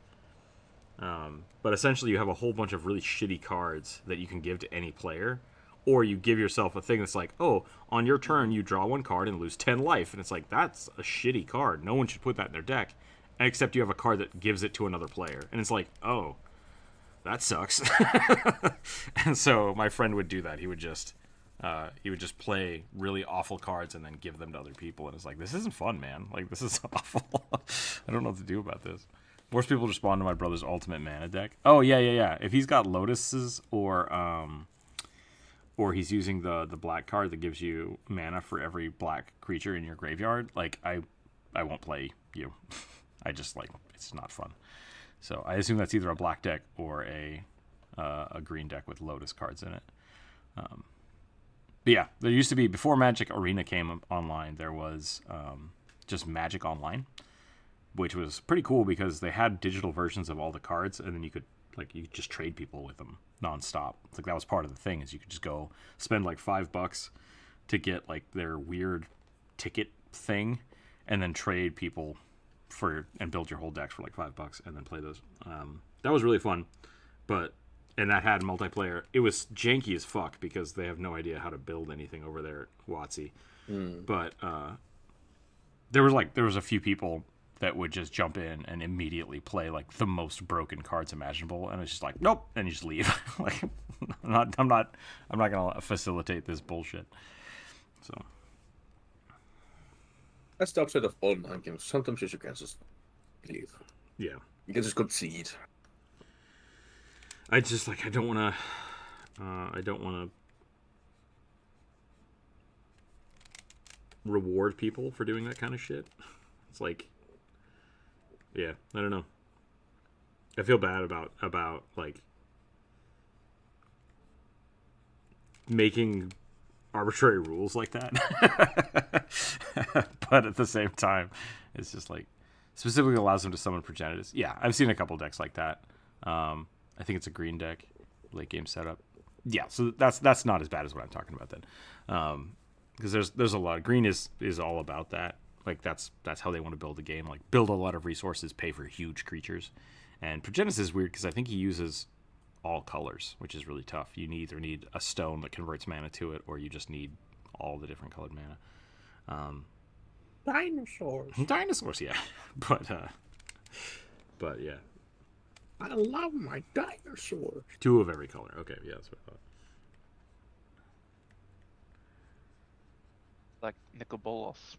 But essentially you have a whole bunch of really shitty cards that you can give to any player. Or you give yourself a thing that's like, oh, on your turn you draw 1 card and lose 10 life. And it's like, that's a shitty card. No one should put that in their deck. Except you have a card that gives it to another player. And it's like, oh, that sucks. And so my friend would do that. He would just play really awful cards and then give them to other people. And it's like, this isn't fun, man. Like, this is awful. I don't know what to do about this. Most people respond to my brother's ultimate mana deck. Oh, yeah. If he's got lotuses or he's using the black card that gives you mana for every black creature in your graveyard, like, I won't play you. I just, like, it's not fun. So I assume that's either a black deck or a green deck with Lotus cards in it. But yeah, there used to be, before Magic Arena came online, there was just Magic Online, which was pretty cool because they had digital versions of all the cards, and then you could just trade people with them nonstop. It's like, that was part of the thing, is you could just go spend like $5 to get like their weird ticket thing, and then trade people and build your whole decks for like $5 and then play those. That was really fun, and that had multiplayer. It was janky as fuck because they have no idea how to build anything over there at WotC. But there was a few people that would just jump in and immediately play like the most broken cards imaginable, and it's just like, nope, and you just leave. Like, I'm not gonna facilitate this bullshit. So. That's the upside of online games. Sometimes you can just leave. Yeah. You can just concede. I don't want to reward people for doing that kind of shit. It's like, yeah, I don't know. I feel bad about like making arbitrary rules like that. But at the same time, it's just like, specifically allows them to summon Progenitus. Yeah, I've seen a couple decks like that. I think it's a green deck, late game setup. Yeah, so that's not as bad as what I'm talking about then. Because there's a lot. Green is all about that. Like, that's how they want to build the game. Like, build a lot of resources, pay for huge creatures, And Progenesis is weird because I think he uses all colors, which is really tough. You either need a stone that converts mana to it, or you just need all the different colored mana. Dinosaurs, yeah. But yeah. I love my dinosaurs. 2 of every color. Okay, yeah, that's what I thought. Like Nicobolas.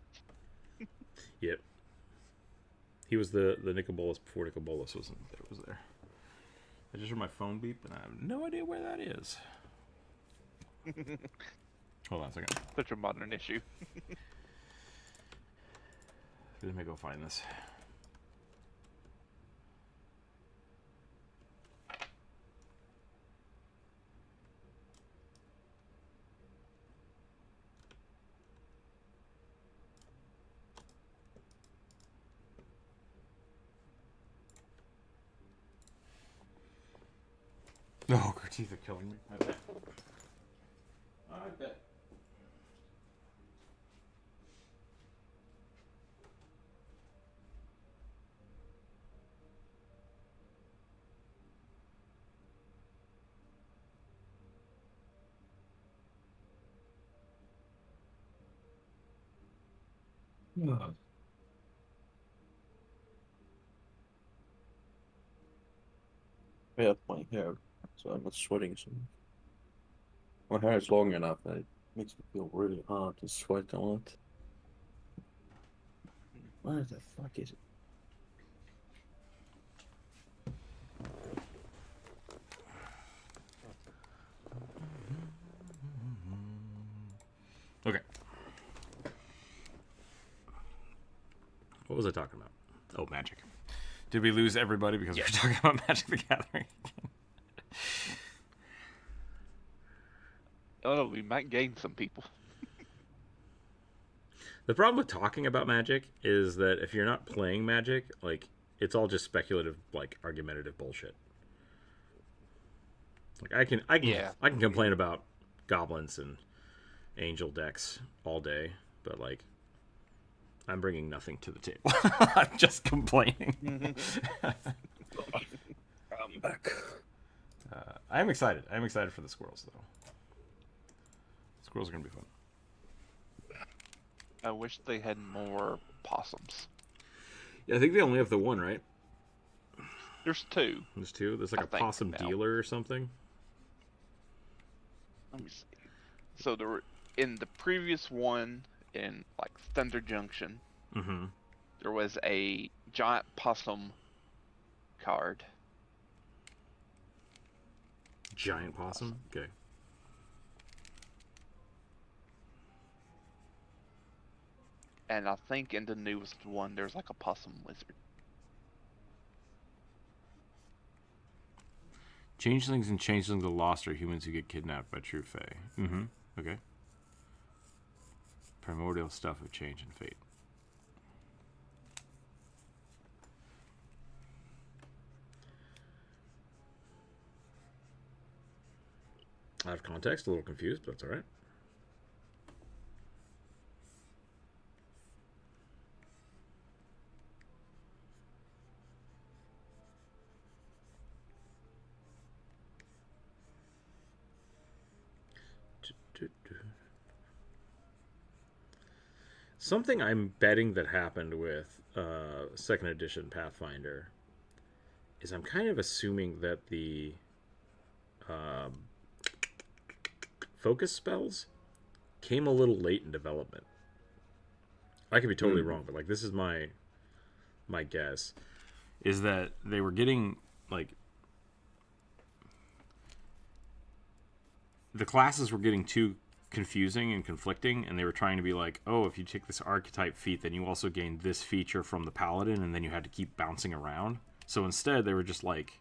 Yep. He was the Nicobolas before Nicobolas was there. I just heard my phone beep, and I have no idea where that is. Hold on a second. Such a modern issue. Let me go find this. Oh, her teeth are killing me. I bet. I bet. I have my hair, so I'm not sweating so much. My hair is long enough that it makes me feel really hard to sweat a lot. Where the fuck is it? Okay. What was I talking about? Oh, magic. Did we lose everybody because we were talking about Magic the Gathering? Oh no, we might gain some people. The problem with talking about Magic is that if you're not playing Magic, like, it's all just speculative, like, argumentative bullshit. Like, I can complain about goblins and angel decks all day, but, like, I'm bringing nothing to the table. I'm just complaining. I'm back. I'm excited. I'm excited for the squirrels, though. Squirrels are going to be fun. I wish they had more possums. Yeah, I think they only have the one, right? There's 2. There's 2? There's like a possum dealer or something? Let me see. So there were, in the previous one, in like Thunder Junction, there was a giant possum card. Giant possum? Okay. And I think in the newest one, there's like a possum wizard. Changelings and changelings of the lost are humans who get kidnapped by true fae. Okay. Primordial stuff of change and fate. Out of context, a little confused, but that's alright. Something I'm betting that happened with second edition Pathfinder is I'm kind of assuming that the focus spells came a little late in development. I could be totally wrong, but like this is my guess is that they were getting like the classes were getting too confusing and conflicting, and they were trying to be like, oh, if you take this archetype feat, then you also gain this feature from the paladin, and then you had to keep bouncing around. So instead, they were just like,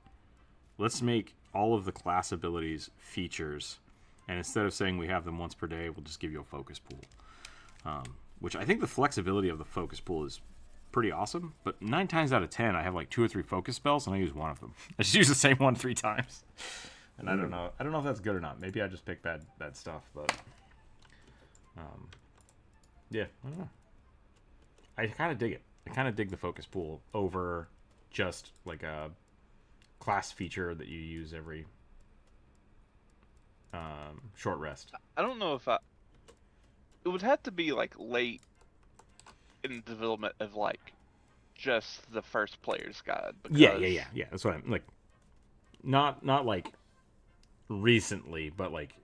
let's make all of the class abilities features, and instead of saying we have them once per day, we'll just give you a focus pool. Which I think the flexibility of the focus pool is pretty awesome, but 9 times out of 10, I have like 2 or 3 focus spells, and I use one of them. I just use the same one 3 times. And I don't know if that's good or not. Maybe I just pick bad stuff, but yeah, I don't know. I kind of dig it. I kind of dig the focus pool over just like a class feature that you use every short rest. I don't know if it would have to be like late in the development of like just the first player's guide. Because... Yeah. That's what I'm like. Not like recently, but like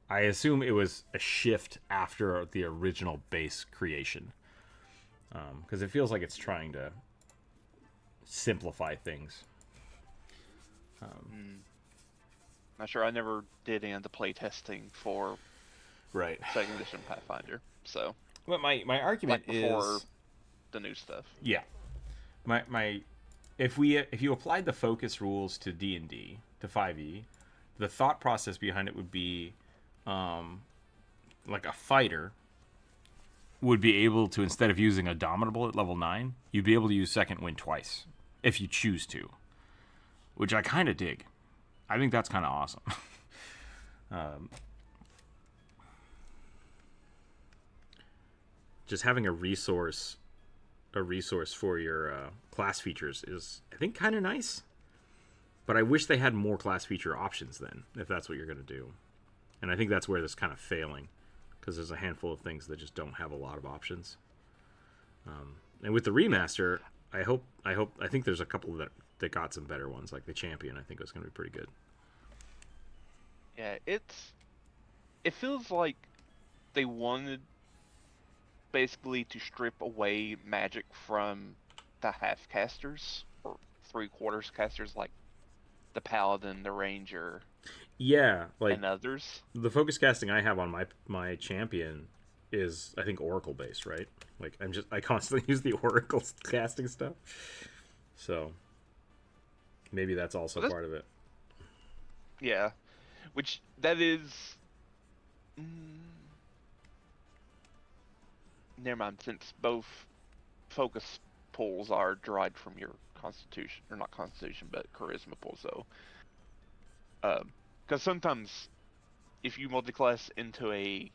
I assume it was a shift after the original base creation, because it feels like it's trying to simplify things. Not sure. I never did any of the play testing for Right. second edition Pathfinder, so. But my argument like before is the new stuff. Yeah. My if you applied the focus rules to D&D, to 5e, the thought process behind it would be like a fighter would be able to, instead of using a dominable at level 9, you'd be able to use second wind twice if you choose to, which I kind of dig. I think that's kind of awesome. Just having a resource for your class features is, I think, kind of nice. But I wish they had more class feature options then, if that's what you're going to do. And I think that's where this kind of failing, because there's a handful of things that just don't have a lot of options. And with the remaster, I think there's a couple that got some better ones, like the champion. I think was going to be pretty good. Yeah, it feels like they wanted basically to strip away magic from the half casters or 3/4 casters, like the paladin, the ranger, like, and others. The focus casting I have on my champion is, I think, Oracle based, right? Like, I constantly use the Oracle casting stuff, so maybe that's also part of it. Yeah, which that is. Never mind, since both focus pools are derived from your constitution, or not constitution, but charisma pool, so. Because sometimes, if you multiclass into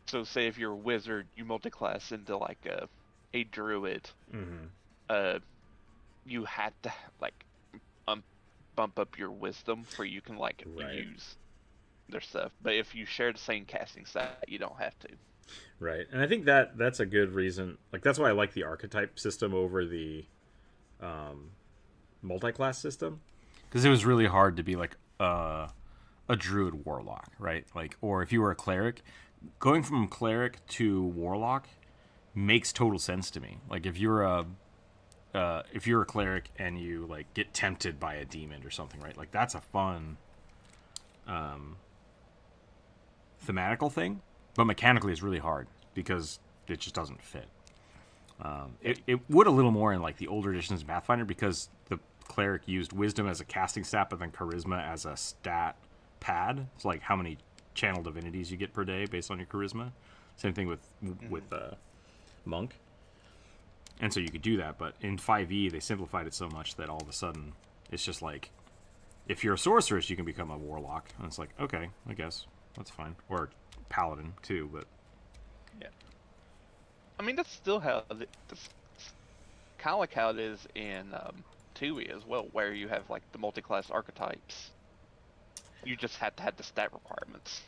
so say if you're a wizard, you multiclass into like a druid, you had to like bump up your wisdom for you can like use their stuff. But if you share the same casting stat, you don't have to. Right, and I think that's a good reason. Like, that's why I like the archetype system over the multi-class system, because it was really hard to be like a druid warlock, right? Like, or if you were a cleric, going from cleric to warlock makes total sense to me. Like, if you're a cleric and you like get tempted by a demon or something, right? Like, that's a fun thematical thing. But mechanically, it's really hard because it just doesn't fit. It would a little more in like the older editions of Pathfinder, because the cleric used wisdom as a casting stat, but then charisma as a stat pad. It's like how many channel divinities you get per day based on your charisma. Same thing with monk. And so you could do that, but in 5e they simplified it so much that all of a sudden it's just like, if you're a sorceress, you can become a warlock, and it's like, okay, I guess that's fine. Or paladin too, but yeah, I mean that's still how that's kind of like how it is in 2e as well, where you have like the multi-class archetypes. You just had to have the stat requirements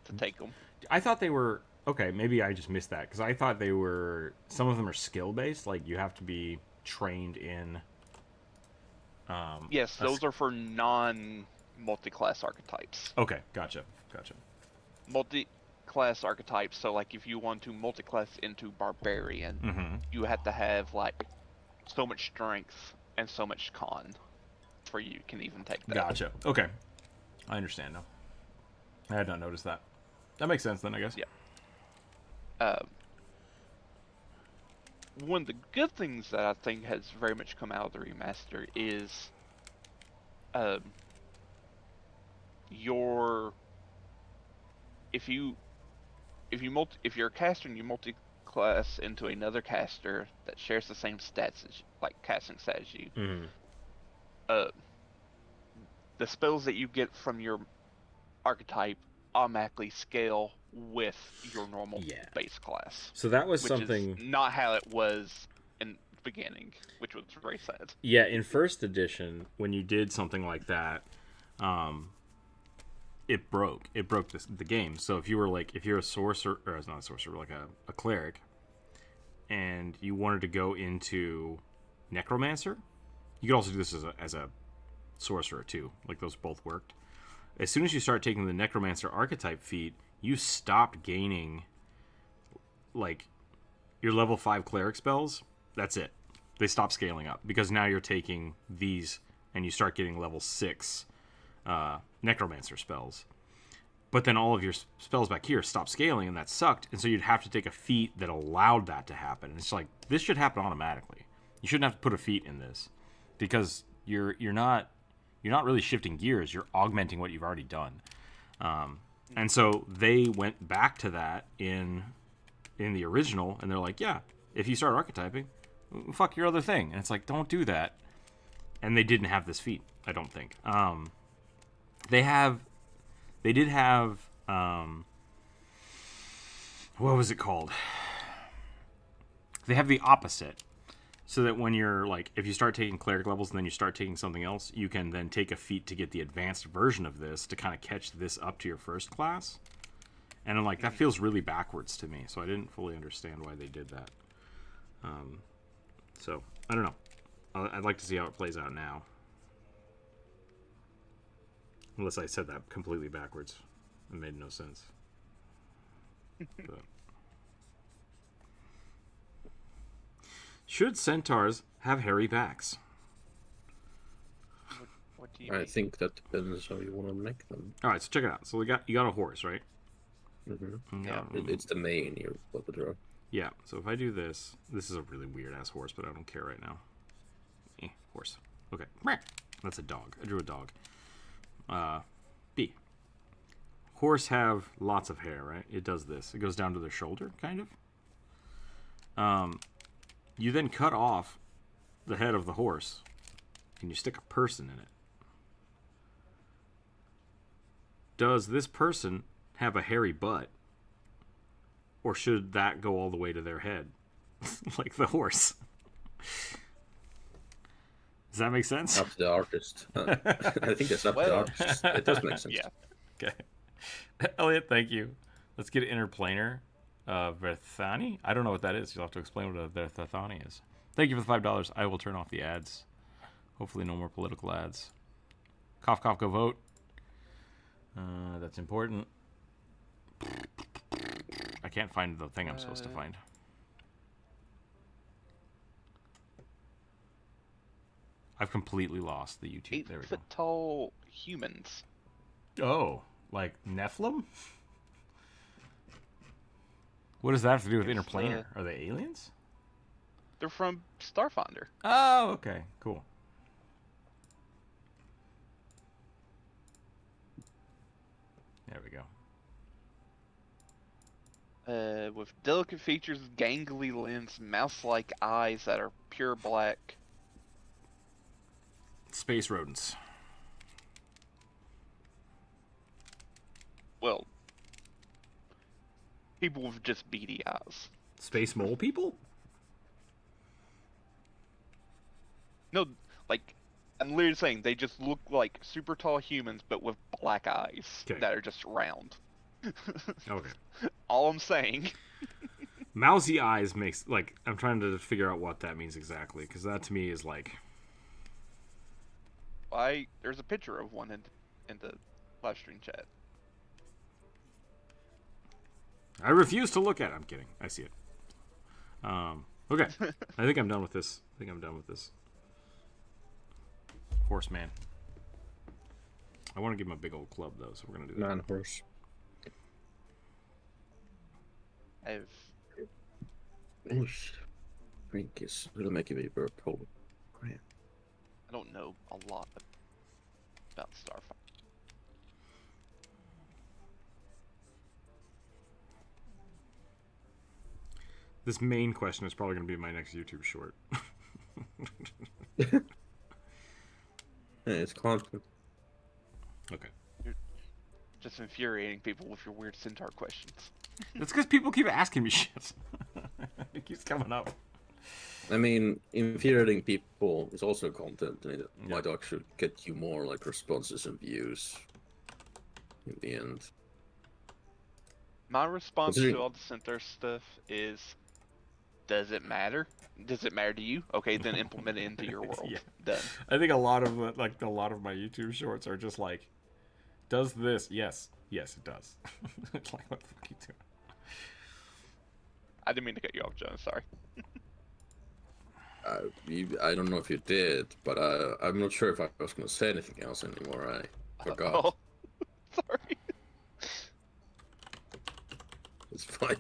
to take them. I thought they were okay. Maybe I just missed that, because I thought they were, some of them are skill based, like you have to be trained in. Yes, those are for non-multi-class archetypes. Okay, gotcha. Multi-class archetypes, so like if you want to multi-class into barbarian, you have to have like so much strength and so much con for you can even take that. Gotcha. Okay, I understand now. I had not noticed that. That makes sense then, I guess. Yeah. One of the good things that I think has very much come out of the remaster is if you're a caster and you multi-class into another caster that shares the same stats as like casting stats as you, the spells that you get from your archetype automatically scale with your normal base class. So that was which something is not how it was in beginning, which was very sad. Yeah, in first edition, when you did something like that, it broke. It broke the game. So if you're a sorcerer, or it's not a sorcerer, like a cleric, and you wanted to go into necromancer, you could also do this as a sorcerer too. Like those both worked. As soon as you start taking the necromancer archetype feat, you stopped gaining like your level 5 cleric spells. That's it. They stop scaling up because now you're taking these and you start getting level 6 necromancer spells. But then all of your spells back here stop scaling, and that sucked. And so you'd have to take a feat that allowed that to happen. And it's like, this should happen automatically. You shouldn't have to put a feat in this because you're not really shifting gears. You're augmenting what you've already done. And so they went back to that in the original, and they're like, yeah, if you start archetyping, fuck your other thing. And it's like, don't do that. And they didn't have this feat, I don't think. They did have what was it called? They have the opposite. So that when you're like, if you start taking cleric levels and then you start taking something else, you can then take a feat to get the advanced version of this to kind of catch this up to your first class. And I'm like, that feels really backwards to me. So I didn't fully understand why they did that. So I don't know. I'd like to see how it plays out now. Unless I said that completely backwards. It made no sense. But. Should centaurs have hairy backs? What do you mean? I think that depends how you want to make them. All right, so check it out. So you got a horse, right? Mm-hmm. Yeah. It's the main you're about to draw. Yeah. So if I do this is a really weird ass horse, but I don't care right now. Horse. Okay. That's a dog. I drew a dog. B. Horse have lots of hair, right? It does this. It goes down to their shoulder, kind of. You then cut off the head of the horse, and you stick a person in it. Does this person have a hairy butt? Or should that go all the way to their head? Like the horse. Does that make sense? Up to the artist. I think that's up to the artist. It does make sense. Yeah. Okay. Elliot, thank you. Let's get interplanar. Verthani? I don't know what that is. You'll have to explain what a Verthani is. Thank you for the $5. I will turn off the ads. Hopefully no more political ads. Cough, cough, go vote. That's important. I can't find the thing I'm supposed to find. I've completely lost the YouTube. There we go. 8-foot tall humans. Oh, like Nephilim? What does that have to do with It's, interplanar? Are they aliens? They're from Starfinder. Oh, okay, cool. There we go. With delicate features, gangly limbs, mouse-like eyes that are pure black. Space rodents. Well, people with just beady eyes. Space mole people? No, like, I'm literally saying they just look like super tall humans, but with black eyes that are just round. Okay. All I'm saying. Mousy eyes makes, like, I'm trying to figure out what that means exactly, because that to me is like... There's a picture of one in the live stream chat. I refuse to look at it. I'm kidding. I see it. Okay. I think I'm done with this. Horseman. I want to give him a big old club, though, so we're going to do that. Man horse. Drink is really making me burp. Holy crap. I don't know a lot about Starfinder. This main question is probably going to be my next YouTube short. Yeah, it's constant. Okay. You're just infuriating people with your weird centaur questions. That's because people keep asking me shit. It keeps coming up. I mean, infuriating people is also content, and it might actually get you more like responses and views in the end. My response to all the center stuff is, does it matter? Does it matter to you? Okay, then implement it into your world. Yeah. Done. I think a lot of my YouTube shorts are just like, does this? Yes, it does. It's like, what the fuck are you doing? I didn't mean to cut you off, John. Sorry. I don't know if you did, but I'm not sure if I was going to say anything else anymore. I forgot. Oh, sorry. It's fine.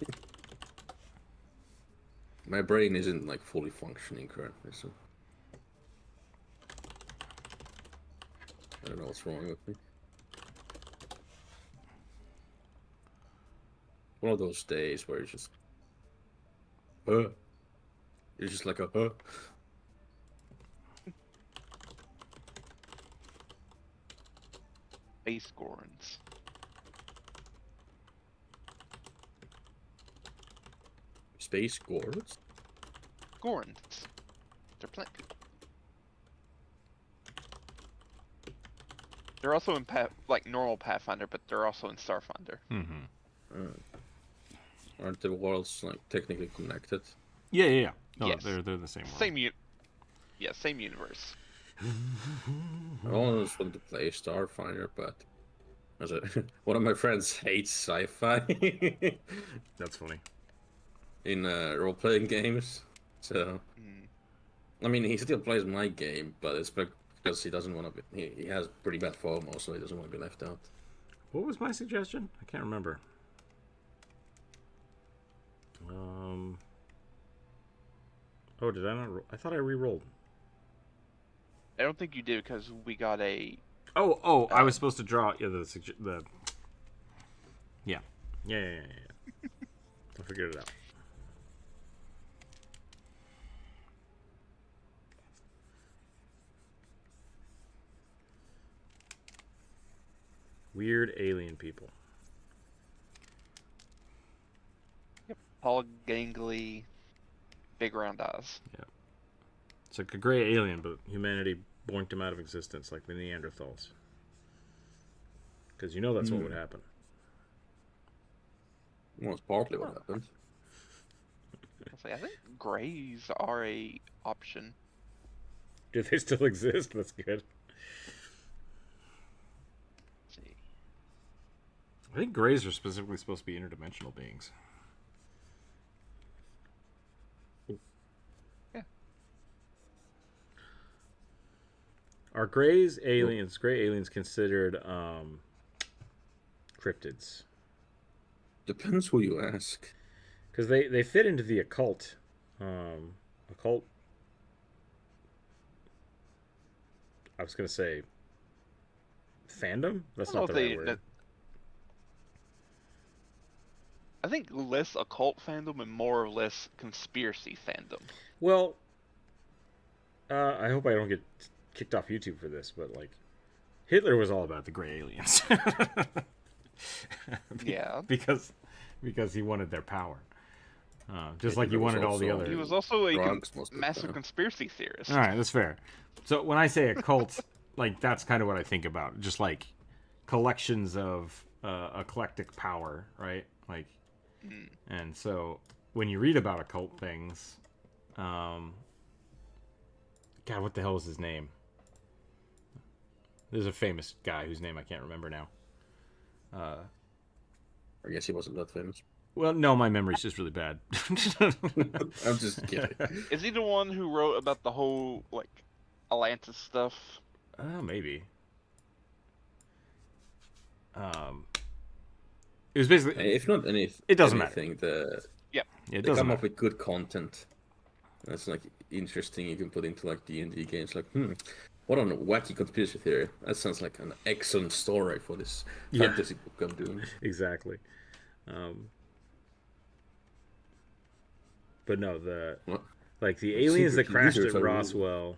My brain isn't like fully functioning currently, so I don't know what's wrong with me. One of those days where you're just, you're just like a, Space Gorons. Space Gorons? Gorons. They're plant people. They're also in like normal Pathfinder, but they're also in Starfinder. Mm-hmm. Aren't the worlds like technically connected? Yeah. No, Yes. they're the same world. Same universe. I always wanted to play Starfinder, but one of my friends hates sci-fi. That's funny. In role-playing games, so I mean, he still plays my game, but it's because he doesn't want to be. He has pretty bad FOMO, so he doesn't want to be left out. What was my suggestion? I can't remember. Oh, did I not? I thought I re-rolled. I don't think you did because we got a. Oh! I was supposed to draw. Yeah, the. Yeah. I figured it out. Weird alien people. Yep. Tall, gangly, big round eyes. Yeah. It's like a gray alien, but humanity boinked him out of existence like the Neanderthals. Because you know that's what would happen. Well, it's partly what happened. I think grays are a option. Do they still exist? That's good. Let's see. I think grays are specifically supposed to be interdimensional beings. Yeah. Are gray aliens considered cryptids? Depends who you ask. Because they fit into the occult. Occult. I was going to say fandom? That's not the right word. I think less occult fandom and more or less conspiracy fandom. Well, I hope I don't get kicked off YouTube for this, but like, Hitler was all about the gray aliens. Yeah. Because he wanted their power. Just like he wanted all the other... He was also a massive conspiracy theorist. All right, that's fair. So when I say occult, like, that's kind of what I think about. Just like collections of eclectic power, right? Like, and so when you read about occult things, God, what the hell is his name? There's a famous guy whose name I can't remember now. I guess he wasn't that famous. Well, no, my memory's just really bad. I'm just kidding. Is he the one who wrote about the whole, like, Atlantis stuff? Maybe. It was basically... If not anything, it doesn't anything, matter. Yeah. It they doesn't come matter. up with good content. That's like interesting. You can put into like D&D games. Like, what a wacky conspiracy theory. That sounds like an excellent story for this fantasy book I'm doing. Exactly. But no, the aliens that crashed at Roswell,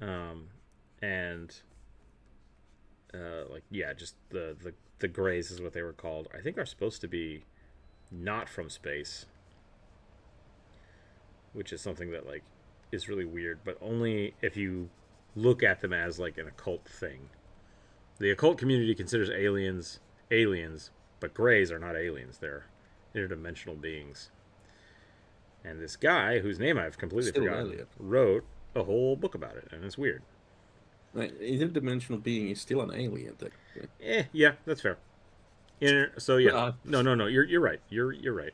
and just the Greys is what they were called. I think are supposed to be not from space. which is something that like is really weird, but only if you look at them as like an occult thing. The occult community considers aliens aliens, but greys are not aliens. They're interdimensional beings. And this guy, whose name I've completely Still forgotten, alien. wrote a whole book about it, and it's weird. Interdimensional being is still an alien, technically. Yeah, that's fair. So yeah, Uh, no, you're right. You're right.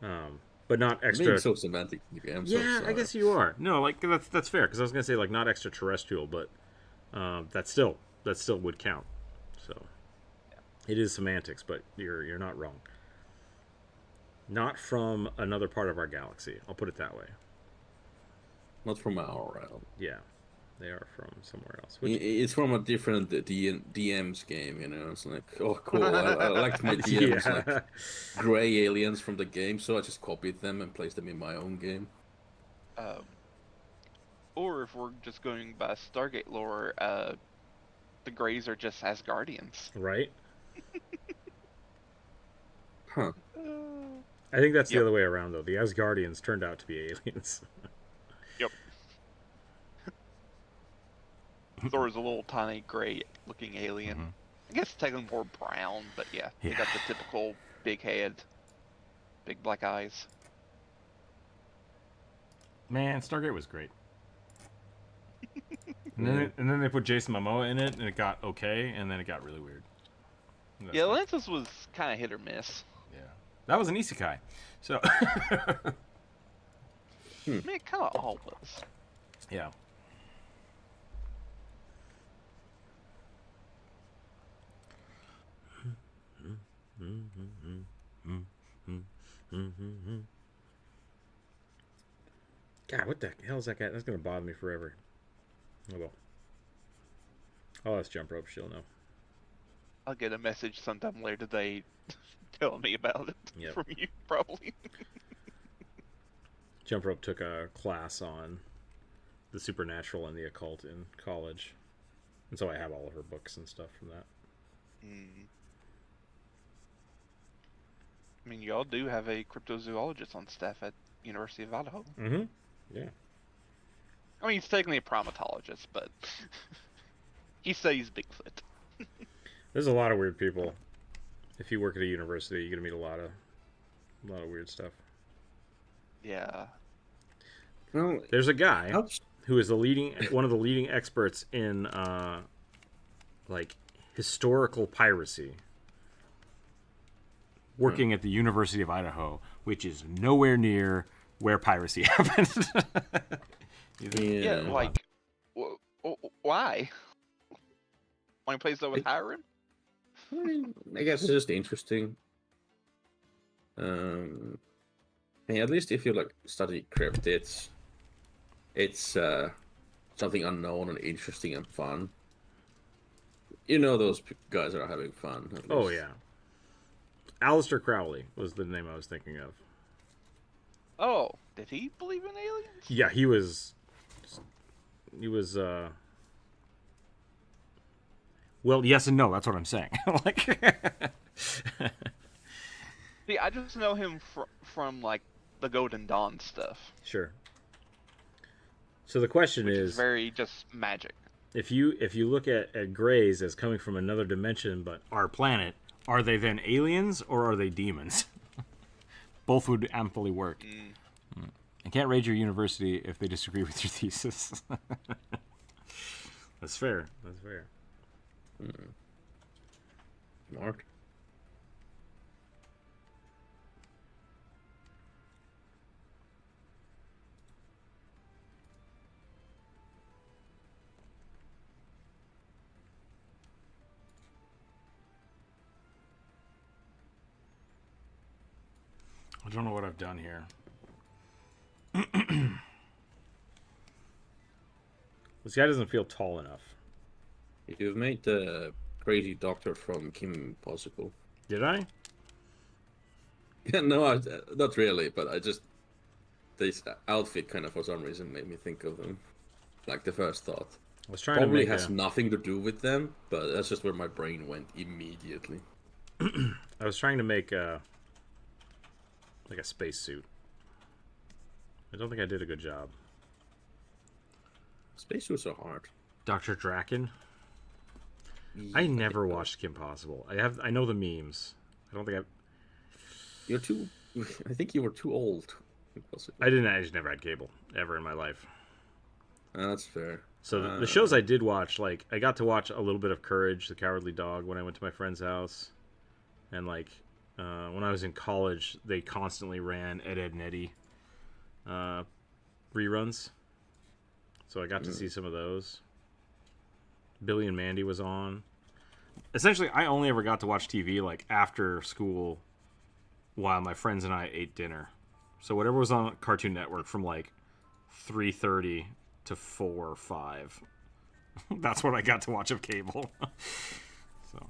But not I'm extra. being so semantic. Okay, I'm so Yeah, I sorry. guess you are. No, like that's fair because I was gonna say like not extraterrestrial, but that still would count. So it is semantics, but you're not wrong. Not from another part of our galaxy. I'll put it that way. Not from our realm. Yeah, they are from somewhere else. It's from a different DM's game, you know. It's like, oh, cool. I liked my DMs, Yeah. like gray aliens from the game, so I just copied them and placed them in my own game. Or if we're just going by Stargate lore, the Greys are just Asgardians. Right. Huh. I think that's the Yep. other way around, though. The Asgardians turned out to be aliens. Yep. Thor is a little tiny gray-looking alien. I guess technically more brown, but yeah, they got the typical big head, big black eyes. Man, Stargate was great. And then they put Jason Momoa in it, and it got okay, and then it got really weird. That's Yeah, fine. Atlantis was kind of hit or miss. Yeah. That was an isekai. So, I mean, it kind of all was. yeah. God, what the hell is that guy? That's going to bother me forever. Oh, well. Oh, that's jump rope. She'll know. I'll get a message sometime later today telling me about it Yep. from you, probably. Jump rope took a class on the supernatural and the occult in college. And so I have all of her books and stuff from that. I mean, y'all do have a cryptozoologist on staff at University of Idaho. Mm-hmm. Yeah. I mean, he's technically a primatologist, but he studies Bigfoot. There's a lot of weird people. If you work at a university, you're gonna meet a lot of weird stuff. Yeah. Well, There's a guy ouch. who is one of the leading experts in like historical piracy, working at the University of Idaho, which is nowhere near where piracy happened. Yeah, like, why? Only place that would hire him? I mean, I guess it's just interesting. Hey, at least if you like study cryptids, it's something unknown and interesting and fun. You know, those guys are having fun. At Oh least. yeah, Aleister Crowley was the name I was thinking of. Oh, did he believe in aliens? Yeah, he was. Well, yes and no. That's what I'm saying. Like, See, I just know him from like the Golden Dawn stuff, sure. So the question which is, is very just magic. if you look at Greys as coming from another dimension, but our planet, are they then aliens or are they demons? Both would amply work. I can't raid your university if they disagree with your thesis. That's fair. That's fair. Smart. I don't know what I've done here. This guy doesn't feel tall enough. You've made the crazy doctor from Kim Possible. Did I? Yeah, no, not really, but I just this outfit kind of for some reason made me think of them. Like the first thought. I was trying Probably to make has nothing to do with them, but that's just where my brain went immediately. I was trying to make like a spacesuit. I don't think I did a good job. Spacesuits are hard. Dr. Draken. I never watched Kim Possible. I know the memes. I don't think I've. You're too. I think you were too old. I just never had cable ever in my life. That's fair. So the shows I did watch, like I got to watch a little bit of Courage, the Cowardly Dog, when I went to my friend's house, and like when I was in college, they constantly ran Ed, Edd n Eddy reruns. So I got to see some of those. Billy and Mandy was on. Essentially, I only ever got to watch TV like after school while my friends and I ate dinner. So whatever was on Cartoon Network from like 3:30 to 4 or 5. That's what I got to watch of cable. So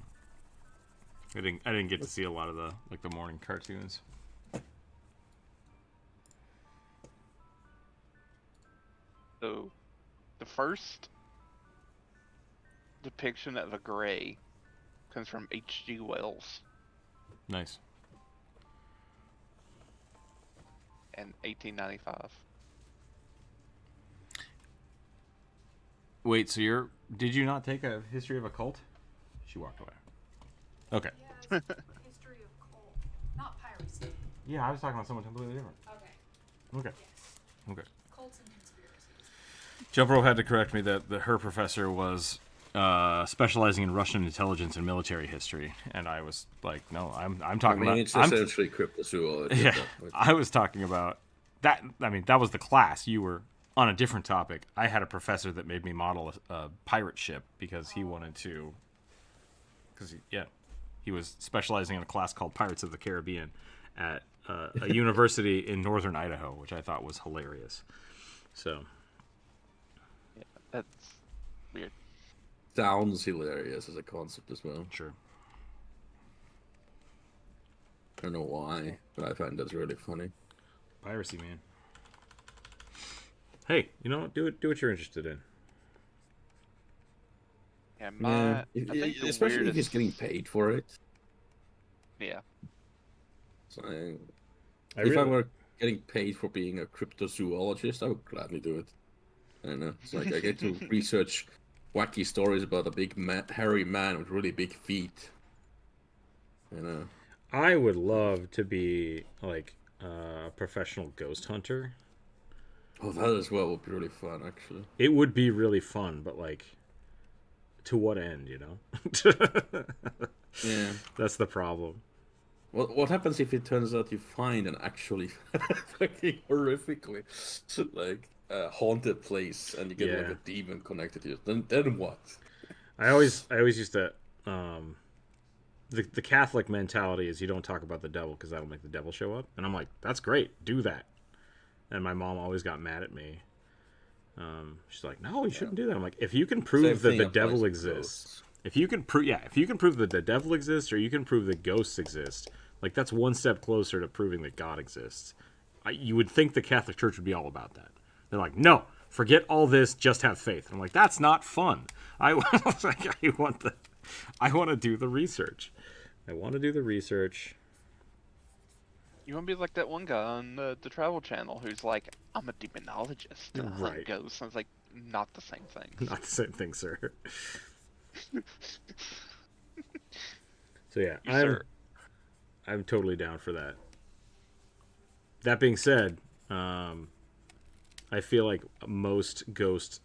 I didn't get to see a lot of the like the morning cartoons. So the first depiction of a gray comes from H.G. Wells Nice. in 1895. Wait, so did you not take a history of a cult? She walked away. Okay. Yeah, history of cult, not piracy. Yeah, I was talking about someone completely different. Okay. Okay. Yes. Okay. Cults and conspiracies. Jump had to correct me that her professor was specializing in Russian intelligence and military history, and I was like, no, I'm talking about. It's essentially cryptozoology. Yeah, I was talking about that. I mean, that was the class. You were on a different topic. I had a professor that made me model a pirate ship because he wanted to. Because he was specializing in a class called Pirates of the Caribbean at a university in northern Idaho, which I thought was hilarious. So. Yeah, that's weird. Sounds hilarious as a concept as well. Sure. I don't know why, but I find that's really funny. Piracy, man. Hey, you know what? Do what you're interested in. Yeah, Yeah, I think the especially if weirdest... he's getting paid for it. Yeah. So if I were getting paid for being a cryptozoologist, I would gladly do it. I don't know. It's like I get to research wacky stories about a big hairy man with really big feet. You know. I would love to be like a professional ghost hunter. Oh, that as well would be really fun, actually. It would be really fun, but like, to what end, you know? Yeah. That's the problem. What happens if it turns out you find an actually fucking horrifically like haunted place and you get like a demon connected to it? Then what? I always used to the Catholic mentality is you don't talk about the devil because that'll make the devil show up, and I'm like, that's great, do that. And my mom always got mad at me. She's like, no, you shouldn't do that. I'm like, if you can prove that the devil exists, if you can prove that the devil exists, or you can prove that ghosts exist, like that's one step closer to proving that God exists. You would think the Catholic Church would be all about that. They're like, no, forget all this, just have faith. I'm like, that's not fun. I want to do the research. I want to do the research. You want to be like that one guy on the Travel Channel who's like, I'm a demonologist and I hunt ghosts. And it's like, not the same thing. Not the same thing, sir. So yeah, I'm totally down for that. That being said, I feel like most ghost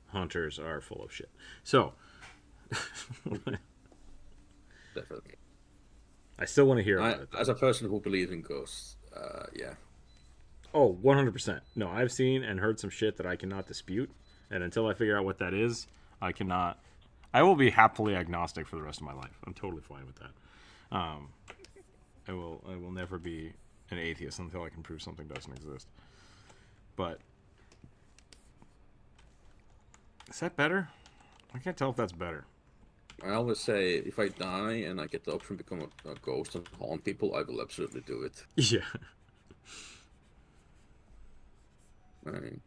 hunters are full of shit. So, Definitely. I still want to hear about it. As a person who believes in ghosts, yeah. Oh, 100%. No, I've seen and heard some shit that I cannot dispute, and until I figure out what that is, I cannot. I will be happily agnostic for the rest of my life. I'm totally fine with that. I will never be an atheist until I can prove something doesn't exist. But is that better? I can't tell if that's better. I always say, if I die and I get the option to become a ghost and haunt people, I will absolutely do it. Yeah. I mean,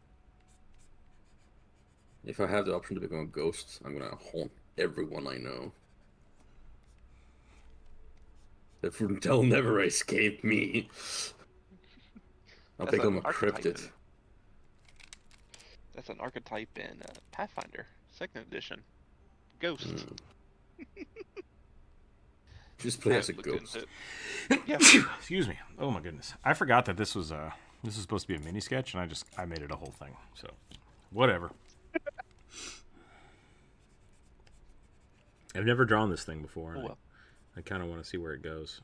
if I have the option to become a ghost, I'm gonna haunt everyone I know. They'll never escape me. I'll become a cryptid. That's an archetype in Pathfinder, 2nd edition. Ghost. Just play I as a haven't looked ghost. into it. Yeah. Excuse me. Oh my goodness. I forgot that this was supposed to be a mini sketch, and I made it a whole thing. So, whatever. I've never drawn this thing before. And well. I kind of want to see where it goes.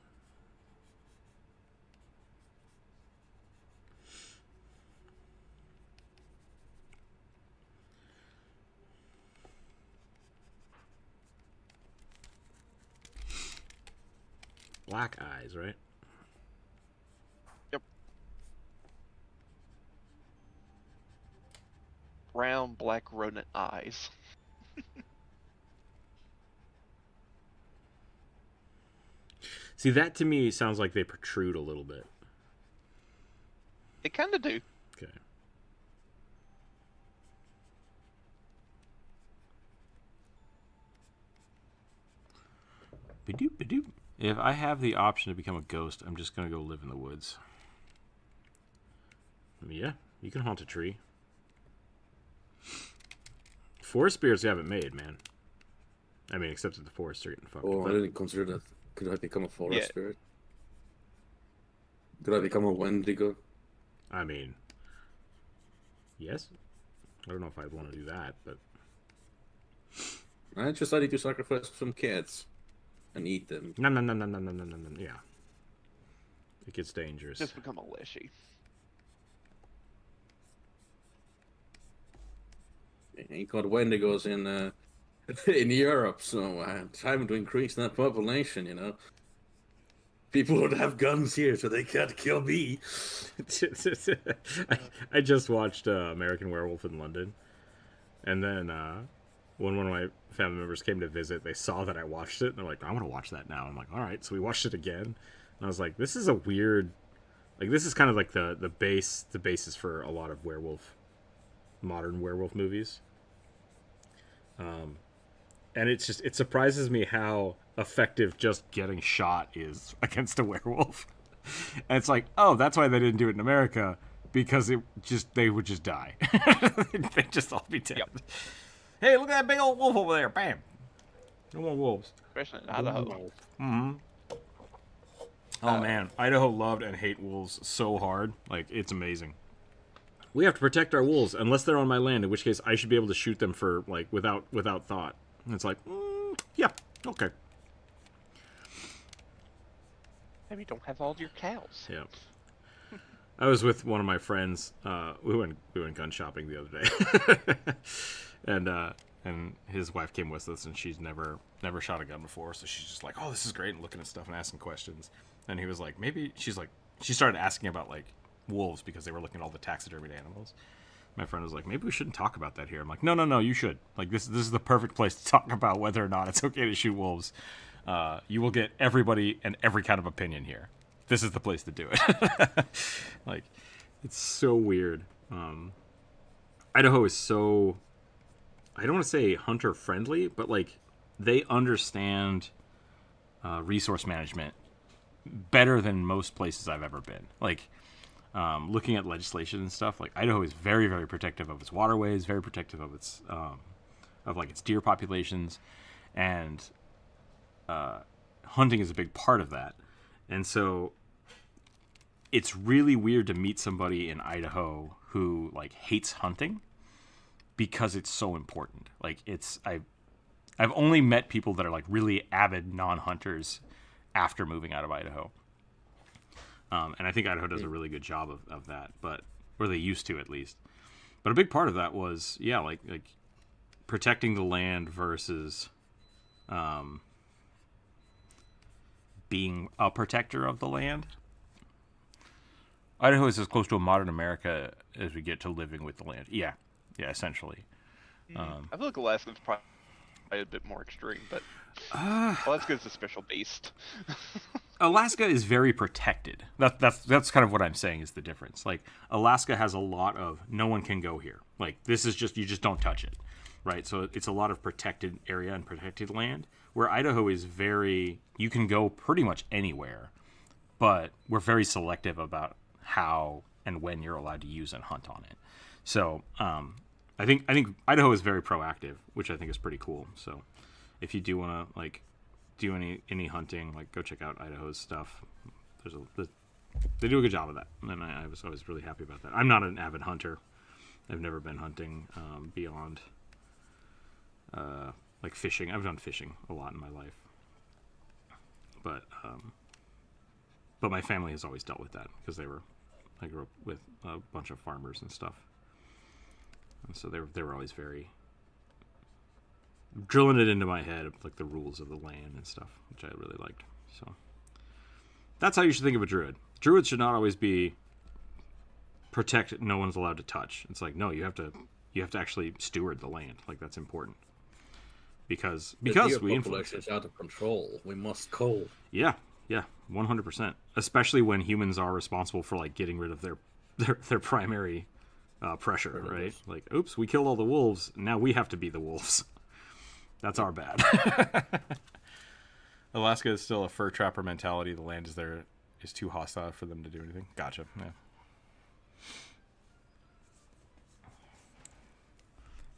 Black eyes, right? Yep. Round black rodent eyes. See, that to me sounds like they protrude a little bit. They kind of do. Okay. Ba-doop, ba-doop. If I have the option to become a ghost, I'm just going to go live in the woods. I mean, yeah, you can haunt a tree. Forest spirits you haven't made, man. I mean, except that the forests are getting fucked. Oh, I didn't consider that. Could I become a forest spirit? Could I become a Wendigo? I mean, yes. I don't know if I'd want to do that, but... I just need to sacrifice some cats and eat them. No. Yeah. It gets dangerous. Just become a Leshy. You got Wendigos in in Europe, so time to increase that population, you know. People would have guns here, so they can't kill me. I just watched American Werewolf in London, and then when one of my family members came to visit, they saw that I watched it, and they're like, "I want to watch that now." I'm like, "All right." So we watched it again, and I was like, "This is a weird, like this is kind of like the basis for a lot of modern werewolf movies." And it surprises me how effective just getting shot is against a werewolf. And it's like, oh, that's why they didn't do it in America, because they would just die. They'd just all be dead. Yep. Hey, look at that big old wolf over there. Bam. No more wolves. Especially in Idaho. Mm-hmm. Oh, man. Idaho loved and hate wolves so hard. Like, it's amazing. We have to protect our wolves unless they're on my land, in which case I should be able to shoot them for, like, without thought. And it's like, yeah, okay. Maybe you don't have all your cows. Yeah. I was with one of my friends. We went gun shopping the other day, and his wife came with us, and she's never shot a gun before, so she's just like, "Oh, this is great," and looking at stuff and asking questions. And he was like, she started asking about like wolves because they were looking at all the taxidermied animals. My friend was like, maybe we shouldn't talk about that here. I'm like, no, you should. Like, this is the perfect place to talk about whether or not it's okay to shoot wolves. You will get everybody and every kind of opinion here. This is the place to do it. Like, it's so weird. Idaho is so, I don't want to say hunter friendly, but like they understand resource management better than most places I've ever been. Like, looking at legislation and stuff, like Idaho is very, very protective of its waterways, very protective of its its deer populations, and hunting is a big part of that. And so it's really weird to meet somebody in Idaho who like hates hunting because it's so important. Like I've only met people that are like really avid non-hunters after moving out of Idaho. And I think Idaho does a really good job of that, or they used to at least. But a big part of that was, like protecting the land versus being a protector of the land. Idaho is as close to a modern America as we get to living with the land. Yeah, essentially. I feel like Alaska's probably a bit more extreme, but Alaska's a special beast. Alaska is very protected. That's kind of what I'm saying is the difference. Like, Alaska has a lot of no one can go here. Like, this is just, you just don't touch it, right? So it's a lot of protected area and protected land, where Idaho is very, you can go pretty much anywhere, but we're very selective about how and when you're allowed to use and hunt on it. So I think Idaho is very proactive, which I think is pretty cool. So if you do want to like do any hunting, like go check out Idaho's stuff. They do a good job of that, and I was always really happy about that. I'm not an avid hunter. I've never been hunting beyond like fishing. I've done fishing a lot in my life, but my family has always dealt with that because I grew up with a bunch of farmers and stuff, and so they were always very drilling it into my head, like the rules of the land and stuff, which I really liked. So that's how you should think of a druid. Druids should not always be protect, no one's allowed to touch. It's like, no, you have to actually steward the land. Like, that's important. Because we influence is out of control. We must cull. Yeah, 100%. Especially when humans are responsible for like getting rid of their primary pressure, right? Like, oops, we killed all the wolves. Now we have to be the wolves. That's our bad. Alaska is still a fur trapper mentality. The land is too hostile for them to do anything. Gotcha. Yeah.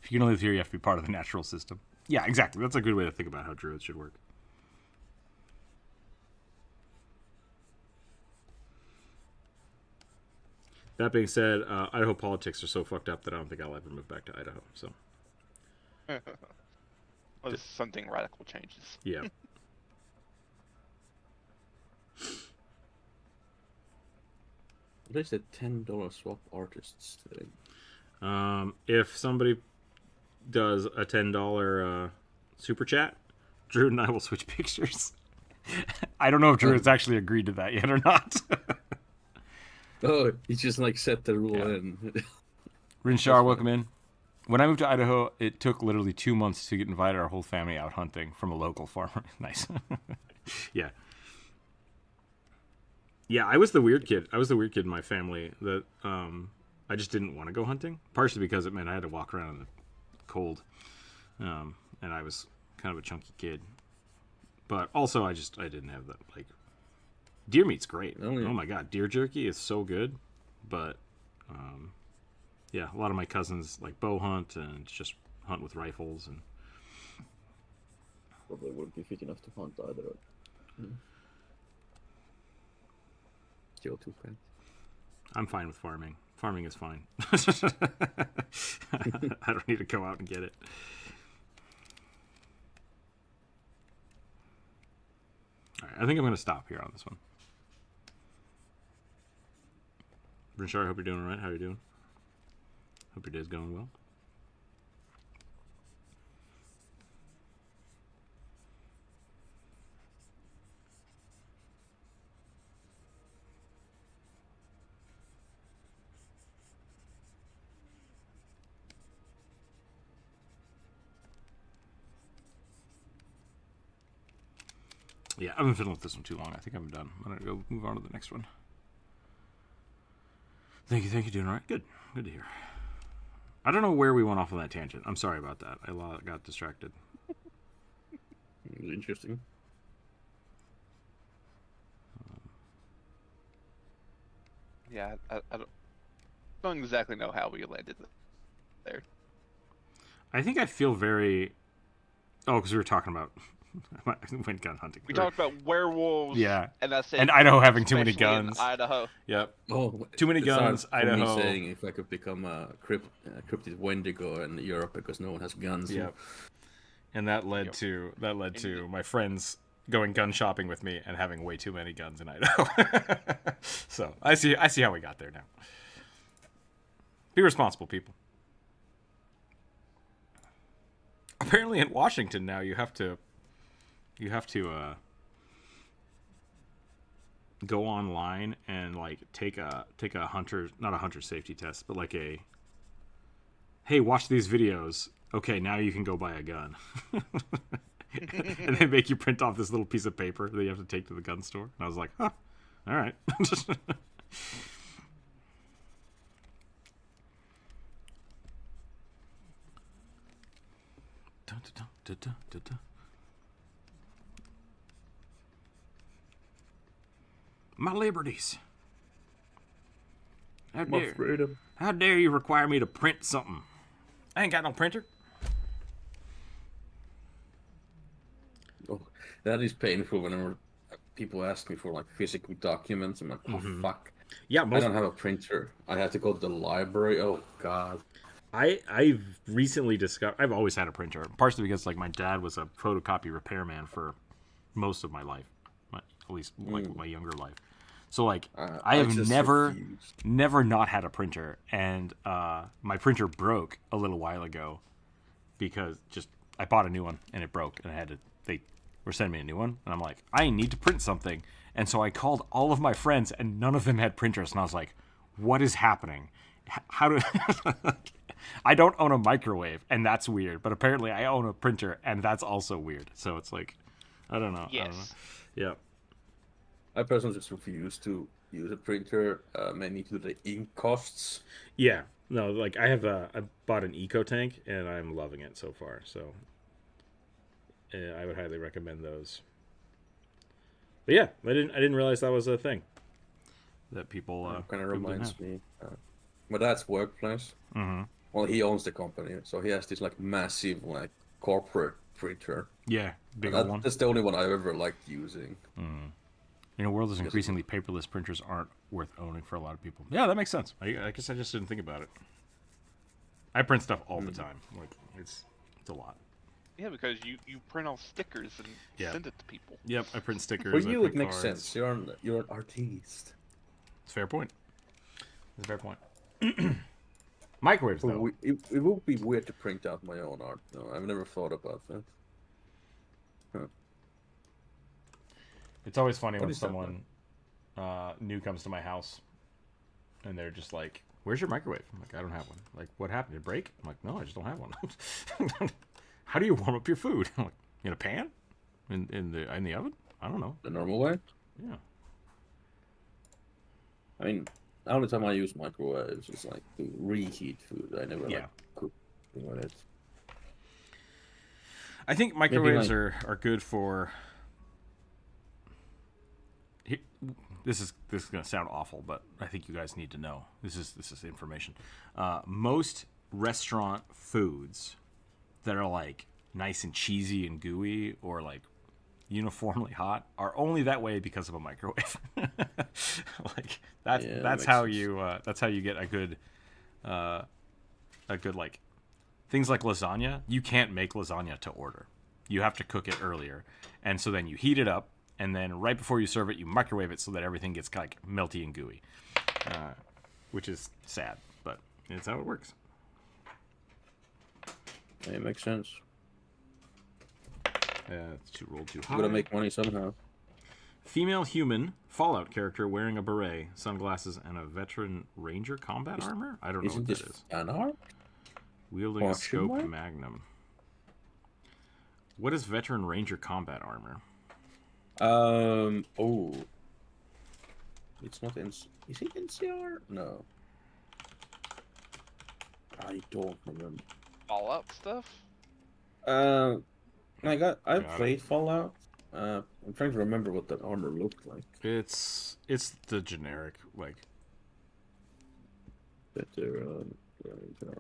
If you're gonna live here, you have to be part of the natural system. Yeah, exactly. That's a good way to think about how druids should work. That being said, Idaho politics are so fucked up that I don't think I'll ever move back to Idaho. So, well, something radical changes. Yeah. What is the $10 swap artists thing? If somebody does a $10 super chat, Drew and I will switch pictures. I don't know if Drew has actually agreed to that yet or not. Oh, he just like set the rule in. Rinshar, welcome in. When I moved to Idaho, it took literally 2 months to get invited our whole family out hunting from a local farmer. Nice. Yeah. Yeah, I was the weird kid. In my family that I just didn't want to go hunting. Partially because it meant I had to walk around in the cold, and I was kind of a chunky kid. But also, I didn't have that. Like, deer meat's great. Oh my god, deer jerky is so good. But yeah, a lot of my cousins like bow hunt and just hunt with rifles and. Probably wouldn't be fit enough to hunt either. Still too fat. I'm fine with farming. Farming is fine. I don't need to go out and get it. All right, I think I'm going to stop here on this one. Brinshar, I hope you're doing all right. How are you doing? Hope your day's going well. Yeah, I've been fiddling with this one too long. I think I'm done. I'm going to go move on to the next one. Thank you. Doing all right? Good to hear. I don't know where we went off on that tangent. I'm sorry about that. I got distracted. It was interesting. Yeah, I don't exactly know how we landed there. I think I feel very... Oh, because we were talking about... went gun hunting. We talked about werewolves. Yeah. And Idaho having too many guns. Idaho. Yep. Oh, too many guns. Idaho. Me saying if I could become a cryptid Wendigo in Europe because no one has guns. Yep. And that led to my friends going gun shopping with me and having way too many guns in Idaho. So I see how we got there now. Be responsible, people. Apparently in Washington now you have to go online and like take a hunter, not a hunter safety test, but like hey, watch these videos. Okay, now you can go buy a gun. And they make you print off this little piece of paper that you have to take to the gun store. And I was like, huh, all right. Dun, dun, dun, dun, dun, dun. My liberties. How dare you require me to print something? I ain't got no printer. Oh, that is painful whenever people ask me for like physical documents. I'm like, oh fuck. Yeah, I don't have a printer. I have to go to the library. Oh god. I've recently discovered. I've always had a printer, partially because like my dad was a photocopy repairman for most of my life, at least like my younger life. So like I have just never refuse. not had a printer, and my printer broke a little while ago because just I bought a new one and it broke, and I had to they were sending me a new one, and I'm like, I need to print something, and so I called all of my friends, and none of them had printers, and I was like, what is happening? How do I don't own a microwave, and that's weird, but apparently I own a printer, and that's also weird. So it's like, I don't know. Yes. Yeah. I personally just refuse to use a printer, mainly due to the ink costs. Yeah. No, like I bought an eco tank, and I'm loving it so far. So I would highly recommend those. But yeah, I didn't realize that was a thing that people Kind of people didn't reminds have. me. My dad's workplace. Mm-hmm. Well, he owns the company, so he has this like massive like corporate printer. Yeah, big And old one. that's the only one I've ever liked using. In a world that's increasingly paperless, printers aren't worth owning for a lot of people. Yeah, that makes sense. I guess I just didn't think about it. I print stuff all the time. Like it's a lot. Yeah, because you print off stickers and send it to people. Yep, I print stickers. For you, I it print makes cards. sense. You're an artist. It's a fair point. It's a fair point. Microwaves, though. It would be weird to print out my own art, though. I've never thought about that. Huh. It's always funny when is that, someone new comes to my house and they're just like, "Where's your microwave?" I'm like, "I don't have one." Like, "What happened? Did it break?" I'm like, "No, I just don't have one." How do you warm up your food? I'm like, in a pan? In the oven? I don't know. The normal way? Yeah. I mean, the only time I use microwaves is like to reheat food. I never like cook with it. I think microwaves like- are good for. This is gonna sound awful, but I think you guys need to know. This is information. Most restaurant foods that are like nice and cheesy and gooey or like uniformly hot are only that way because of a microwave. Like that's how sense. you get a good like things like lasagna. You can't make lasagna to order. You have to cook it earlier, and so then you heat it up, and then right before you serve it, you microwave it so that everything gets like melty and gooey, which is sad, but it's how it works. It makes sense. To roll too You high. gotta make money somehow. Female human Fallout character wearing a beret, sunglasses, and a veteran ranger combat armor. I don't know Isn't what this that is. fan art? Wielding a Question scope mark? magnum. What is veteran ranger combat armor? Oh. It's not in... Is it NCR? No. I don't remember. Fallout stuff? I Got played Fallout. I'm trying to remember what that armor looked like. It's the generic like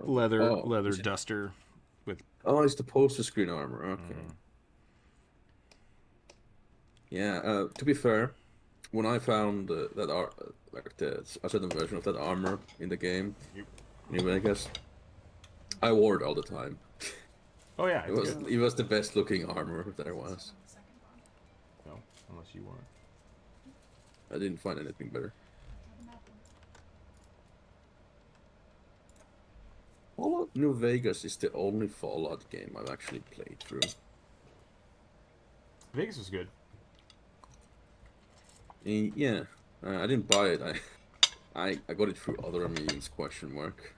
leather is it- duster with. Oh, it's the poster screen armor. Okay. Yeah. To be fair, when I found like a certain version of that armor in the game, New Vegas, I wore it all the time. Oh yeah, It was the best looking armor there was. No, unless you want. I didn't find anything better. Fallout New Vegas is the only Fallout game I've actually played through. Vegas was good. Yeah, I didn't buy it. I got it through other means? Question mark.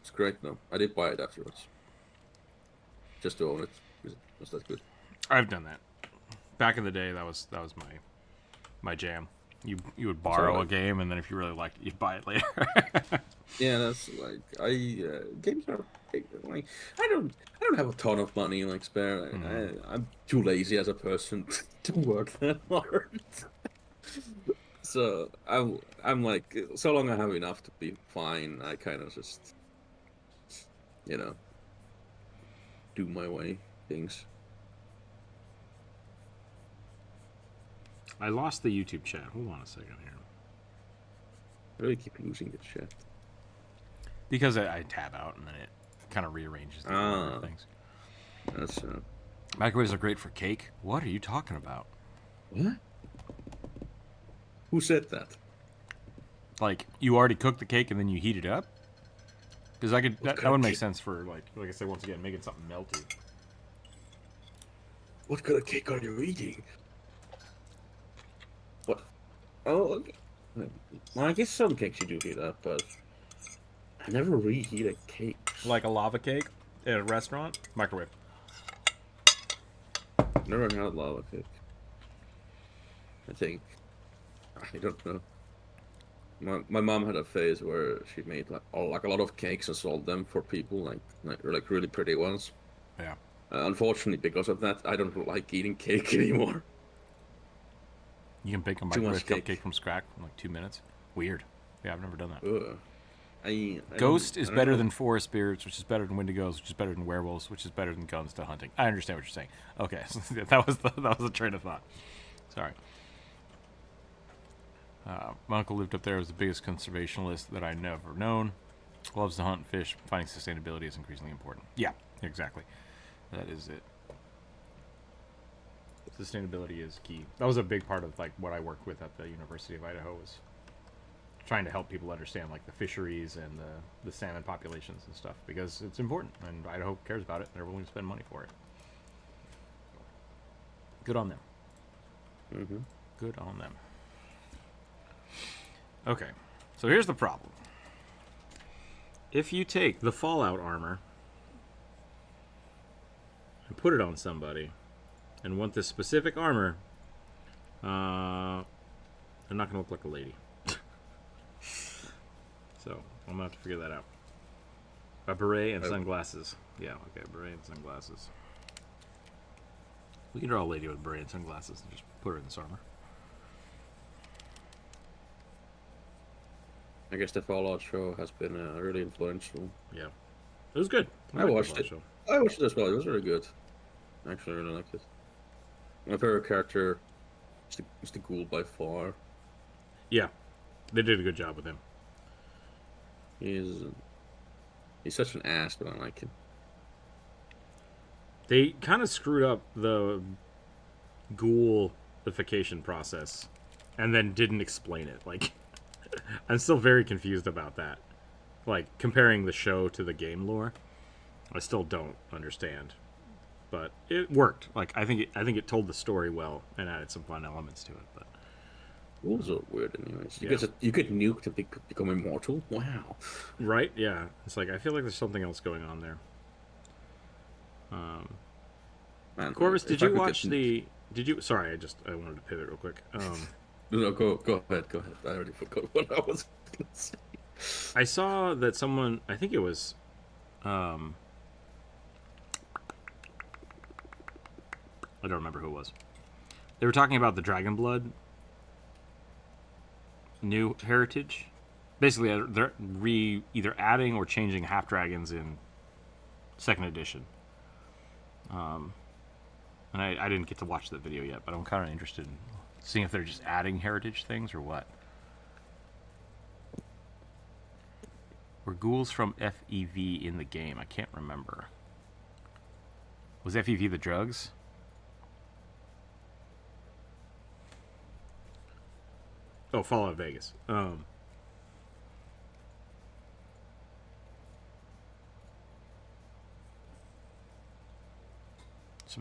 It's great though. I did buy it afterwards, just to own it. Because it was that good. I've done that. Back in the day, that was my jam. You would borrow a game, and then if you really liked it, you'd buy it later. Yeah, that's like games are like I don't have a ton of money like spare. I'm too lazy as a person to work that hard. So I'm like, so long I have enough to be fine, I kind of just, do my way things. I lost the YouTube chat. Hold on a second here. I really keep losing the chat. Because I tab out and then it kind of rearranges the order of things. That's Microwaves are great for cake. What are you talking about? what? Who said that? Like, you already cooked the cake and then you heat it up? Because that would make cake? sense for, like I said, once again, making something melty. What kind of cake are you eating? What? Oh, okay. Well, I guess some cakes you do heat up, but I never reheat a cake. Like a lava cake at a restaurant? Microwave. Never had lava cake. I think. I don't know. My mom had a phase where she made like a lot of cakes and sold them for people, like really pretty ones. Yeah. Unfortunately, because of that, I don't like eating cake anymore. You can bake a Too microwave much cake. cupcake from scratch in like 2 minutes. Weird. Yeah, I've never done that. Ugh. I Ghost don't- is I don't better know. than forest spirits, which is better than wendigos, which is better than werewolves, which is better than guns to hunting. I understand what you're saying. Okay, so that was the train of thought. Sorry. My uncle lived up there. Was the biggest conservationist that I never known. Loves to hunt and fish. Finding sustainability is increasingly important. Yeah, exactly. That is it. Sustainability is key. That was a big part of like what I worked with at the University of Idaho, was trying to help people understand like the fisheries and the salmon populations and stuff, because it's important and Idaho cares about it and they're willing to spend money for it. Good on them. Mhm. Good on them. Okay, so here's the problem. If you take the Fallout armor and put it on somebody and want this specific armor, they're not going to look like a lady. So I'm going to have to figure that out. A beret and sunglasses. Yeah, okay, beret and sunglasses. We can draw a lady with a beret and sunglasses and just put her in this armor. I guess the Fallout show has been really influential. Yeah. It was good. I liked the watched Fallout it. show. I watched it as well. It was really good. I actually really liked it. My favorite character is the ghoul by far. Yeah. They did a good job with him. He's such an ass, but I like him. They kind of screwed up the ghoulification process and then didn't explain it. Like, I'm still very confused about that. Like, comparing the show to the game lore, I still don't understand. But it worked. Like, I think it told the story well and added some fun elements to it. But Ghouls are weird, anyways. Yeah. You get nuked to become immortal. Wow. right? Yeah. It's like, I feel like there's something else going on there. Man, Corvus, if did I you could watch get- the? Did you? Sorry, I wanted to pivot real quick. No, go ahead. I already forgot what I was gonna say. I saw that someone, I think it was, I don't remember who it was. They were talking about the Dragon Blood new heritage. Basically, they're either adding or changing half dragons in second edition. And I didn't get to watch that video yet, but I'm kind of interested in seeing if they're just adding heritage things or what. Were ghouls from FEV in the game? I can't remember. Was FEV the drugs? Oh, Fallout Vegas. Some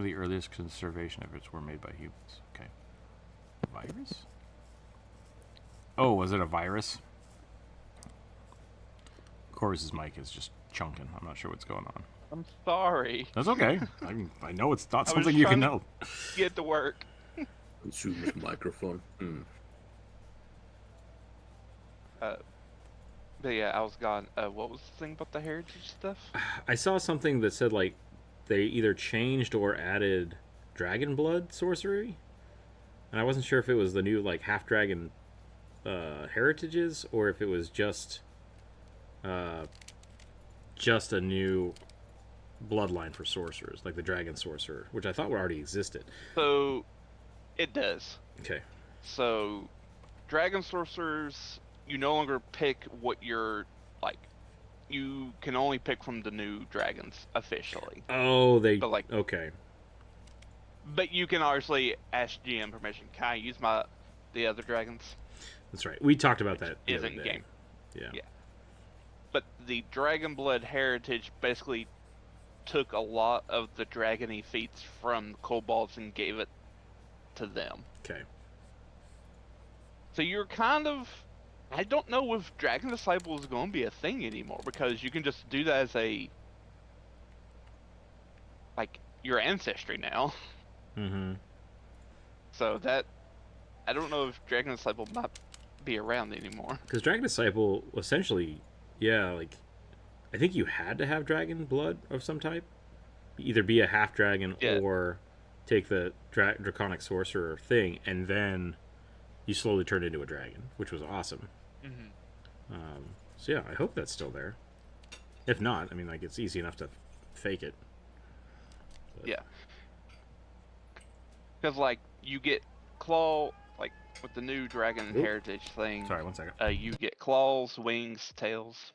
of the earliest conservation efforts were made by humans. Okay. Virus? Oh, was it a virus? Corvus's mic is just chunking. I'm not sure what's going on. I'm sorry. That's okay. I know it's not I was something you can trying know. Get to work. Consumer's microphone. But yeah, I was gone. What was the thing about the heritage stuff? I saw something that said like they either changed or added dragon blood sorcery, and I wasn't sure if it was the new like half dragon heritages or if it was just a new bloodline for sorcerers, like the dragon sorcerer, which I thought already existed. So, it does. Okay. So, dragon sorcerers, you no longer pick what you're like. You can only pick from the new dragons officially. Oh, But like, okay. but you can obviously ask GM permission. Can I use the other dragons? That's right. We talked about that. The Isn't other day. game. Yeah. But the Dragon Blood heritage basically took a lot of the dragony feats from kobolds and gave it to them. Okay. So you're kind of, I don't know if Dragon Disciple is going to be a thing anymore because you can just do that as a, like, your ancestry now. Mm-hmm. So that, I don't know if Dragon Disciple might be around anymore. Because Dragon Disciple, essentially, yeah, like, I think you had to have dragon blood of some type. Either be a half dragon or take the draconic sorcerer thing, and then you slowly turn into a dragon, which was awesome. Mm-hmm. So yeah, I hope that's still there. If not, I mean, like, it's easy enough to fake it. But... Yeah. Because, like, you get claw, like, with the new dragon heritage thing. Sorry, 1 second. You get claws, wings, tails.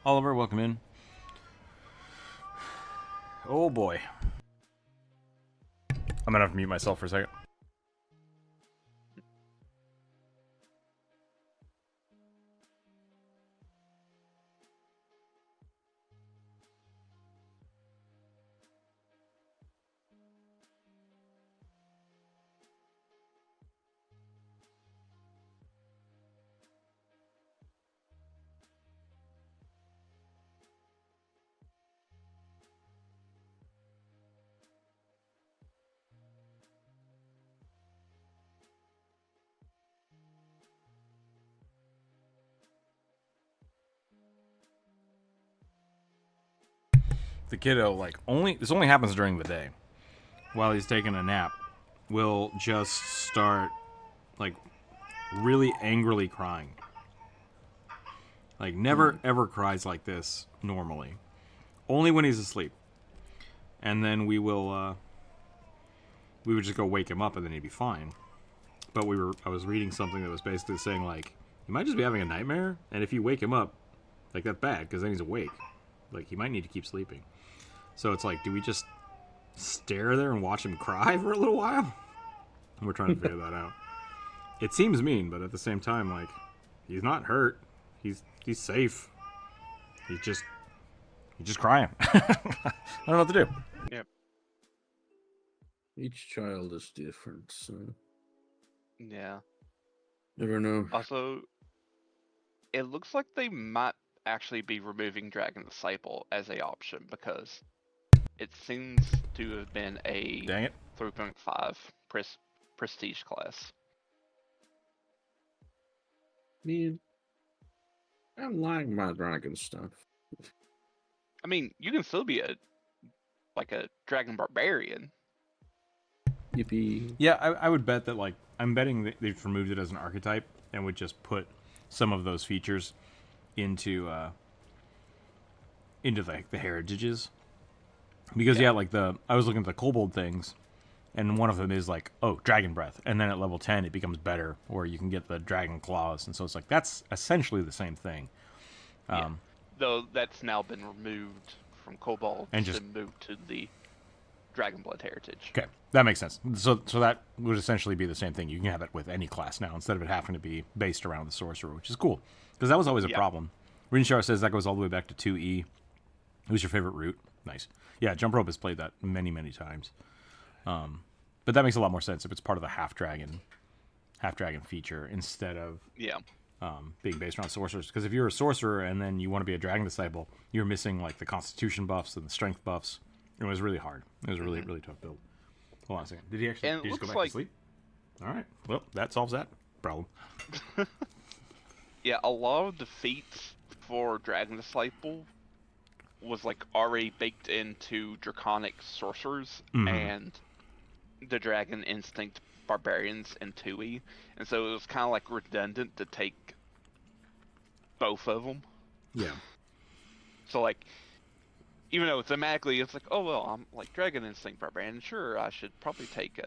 Oliver, welcome in. Oh boy. I'm gonna have to mute myself for a second. The kiddo, like, this only happens during the day. While he's taking a nap, will just start, like, really angrily crying. Like, never ever cries like this normally. Only when he's asleep. And then we would just go wake him up and then he'd be fine. But I was reading something that was basically saying, like, he might just be having a nightmare, and if you wake him up, like, that's bad, because then he's awake. Like, he might need to keep sleeping. So it's like, do we just stare there and watch him cry for a little while? We're trying to figure that out. It seems mean, but at the same time, like, he's not hurt. He's safe. He's just crying. I don't know what to do. Yep. Each child is different, so Yeah. never know. Also, it looks like they might actually be removing Dragon Disciple as a option because it seems to have been a Dang it. 3.5 prestige class. Man, I like my dragon stuff. I mean, you can still be a dragon barbarian. Yippee. Yeah, I would bet that, like, I'm betting that they've removed it as an archetype and would just put some of those features into the heritages. Because like I was looking at the kobold things, and one of them is like, oh, dragon breath, and then at level 10 it becomes better, or you can get the dragon claws, and so it's like that's essentially the same thing. Though that's now been removed from kobold And just- and moved to the dragon blood heritage. Okay, that makes sense. So that would essentially be the same thing. You can have it with any class now instead of it having to be based around the sorcerer, which is cool because that was always a problem. Rinshar says that goes all the way back to 2E. Who's your favorite route? Nice. Yeah, Jump Rope has played that many, many times. But that makes a lot more sense if it's part of the half dragon feature instead of being based around sorcerers. Because if you're a sorcerer and then you want to be a dragon disciple, you're missing like the constitution buffs and the strength buffs. It was really hard. It was a really, really tough build. Hold on a second. Did he actually And it did he just go looks back like- to sleep? All right. Well, that solves that problem. Yeah, a lot of the feats for Dragon Disciple was like already baked into Draconic Sorcerers Mhm. and the Dragon Instinct Barbarians in 2E, and so it was kind of like redundant to take both of them. Yeah. So like, even though thematically it's like, oh well, I'm like Dragon Instinct Barbarian, sure, I should probably take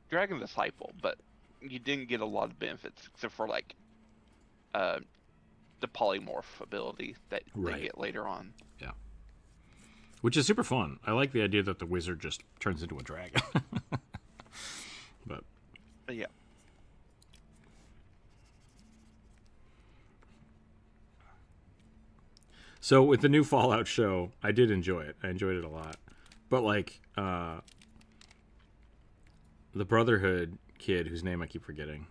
Dragon Disciple, but you didn't get a lot of benefits except for like the polymorph ability that Right. they get later on. Yeah. Which is super fun. I like the idea that the wizard just turns into a dragon. But But yeah. so with the new Fallout show, I did enjoy it. I enjoyed it a lot. But like the Brotherhood kid whose name I keep forgetting.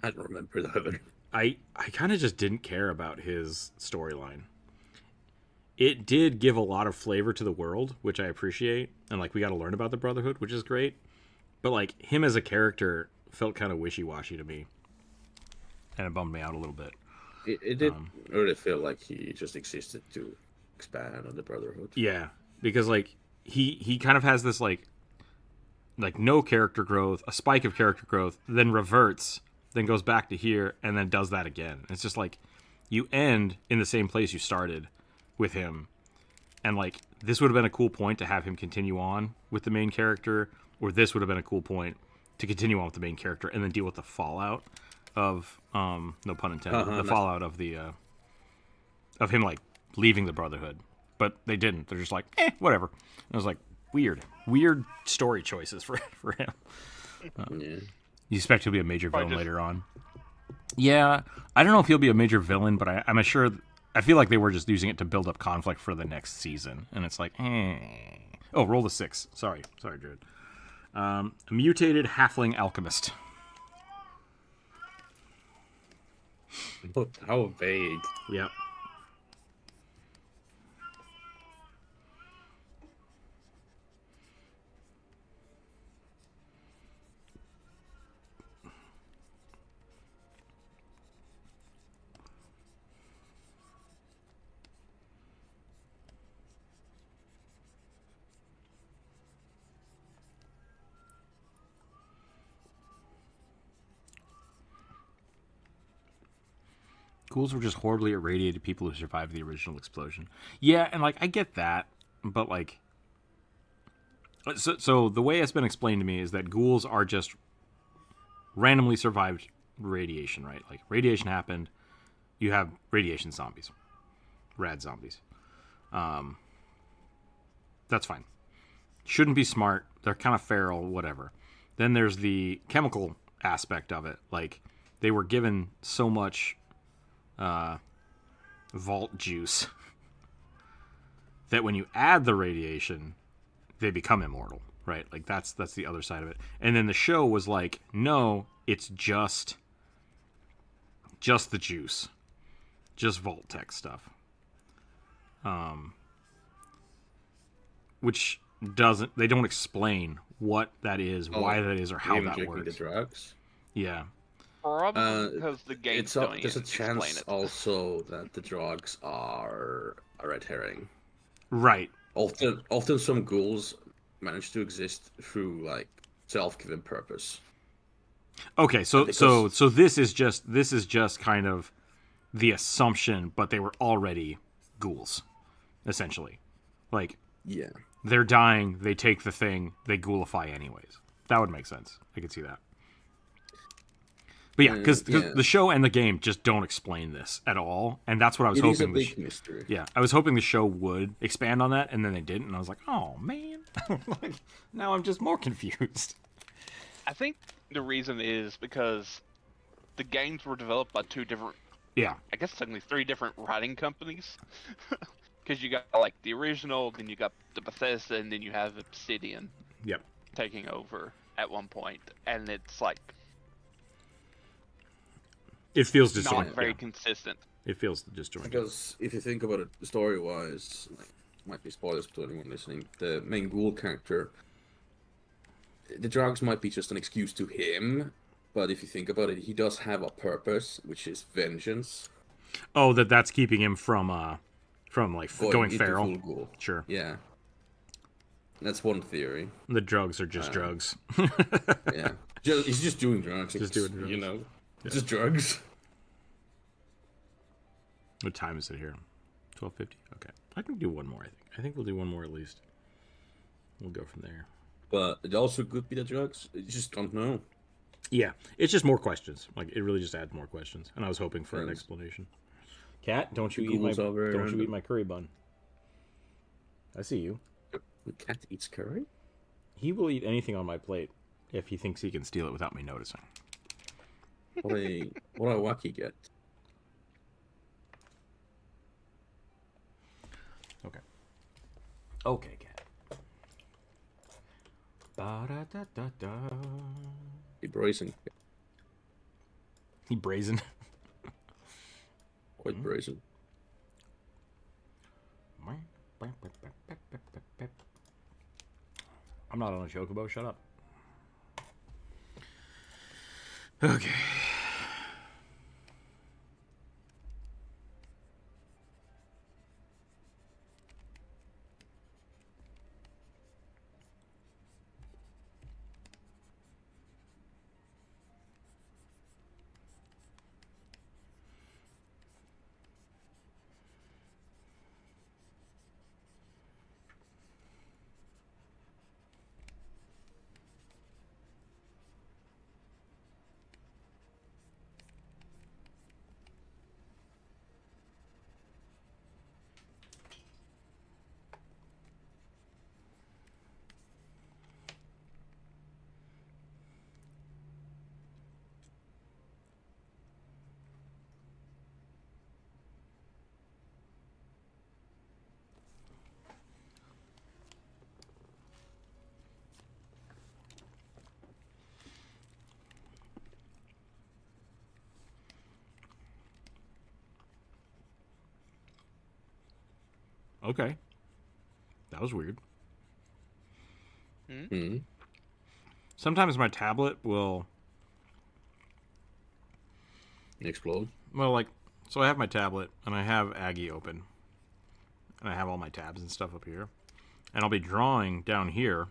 I don't remember the other. I kind of just didn't care about his storyline. It did give a lot of flavor to the world, which I appreciate. And like we got to learn about the Brotherhood, which is great. But like him as a character felt kind of wishy-washy to me. And it bummed me out a little bit. It did really feel like he just existed to expand on the Brotherhood. Yeah, because like he kind of has this like no character growth, a spike of character growth, then reverts, then goes back to here, and then does that again. It's just like you end in the same place you started with him, and like this would have been a cool point to have him continue on with the main character, or this would have been a cool point to continue on with the main character and then deal with the fallout of no pun intended, the fallout of the of him like leaving the Brotherhood. But they didn't. They're just like, whatever. And I was like, weird story choices for him. Yeah. You expect he'll be a major Probably villain just- later on? Yeah, I don't know if he'll be a major villain, but I'm sure. I feel like they were just using it to build up conflict for the next season, and it's like, Oh, roll the 6. Sorry, Jared. A mutated halfling alchemist. How vague. Yep. Ghouls were just horribly irradiated people who survived the original explosion. Yeah, and like I get that, but like, so the way it's been explained to me is that ghouls are just randomly survived radiation, right? Like radiation happened, you have radiation zombies, rad zombies. That's fine. Shouldn't be smart. They're kind of feral, whatever. Then there's the chemical aspect of it. Like they were given so much vault juice that when you add the radiation, they become immortal, right? Like that's the other side of it. And then the show was like, no, it's just the juice, just vault tech stuff, which they don't explain what that is, why that is, or how Even that drinking works. the drugs. Probably because the game There's don't a even explain chance it. also that the drugs are a red herring. Right. Often some ghouls manage to exist through like self-given purpose. Okay, so Because- this is just kind of the assumption, but they were already ghouls, essentially. Like Yeah. they're dying, they take the thing, they ghoulify anyways. That would make sense. I could see that. But yeah, because yeah. the show and the game just don't explain this at all, and that's what I was It is a hoping. big mystery. Yeah, I was hoping the show would expand on that, and then they didn't, and I was like, oh man, like, now I'm just more confused. I think the reason is because the games were developed by two different, Yeah, I guess technically 3 different writing companies. Because you got like the original, then you got the Bethesda, and then you have Obsidian yep. taking over at one point, and it's like It feels not disjointed. very Yeah. consistent. It feels disjointed. Because if you think about it story-wise, like, might be spoilers to anyone listening. The main ghoul character, the drugs might be just an excuse to him, but if you think about it, he does have a purpose, which is vengeance. Oh, that's keeping him from like going into feral. full ghoul. Sure. Yeah. That's one theory. The drugs are just drugs. Yeah. He's just doing drugs. Just doing drugs. You know, just drugs. What time is it here? 12:50. Okay, I can do one more. I think we'll do one more at least. We'll go from there. But it also could be the drugs. You just don't know. Yeah, it's just more questions. Like it really just adds more questions, and I was hoping for an explanation. Cat, don't you eat my curry bun? I see you. The cat eats curry? He will eat anything on my plate if he thinks he can steal it without me noticing. What a wacky get. Okay. Okay, cat. Ba-da-da-da-da. He brazen. He brazen. Quite brazen. I'm not on a chocobo, shut up. Okay. Okay. That was weird. Mm-hmm. Sometimes my tablet will... Explode? Well, like, so I have my tablet, and I have Aggie open. And I have all my tabs and stuff up here. And I'll be drawing down here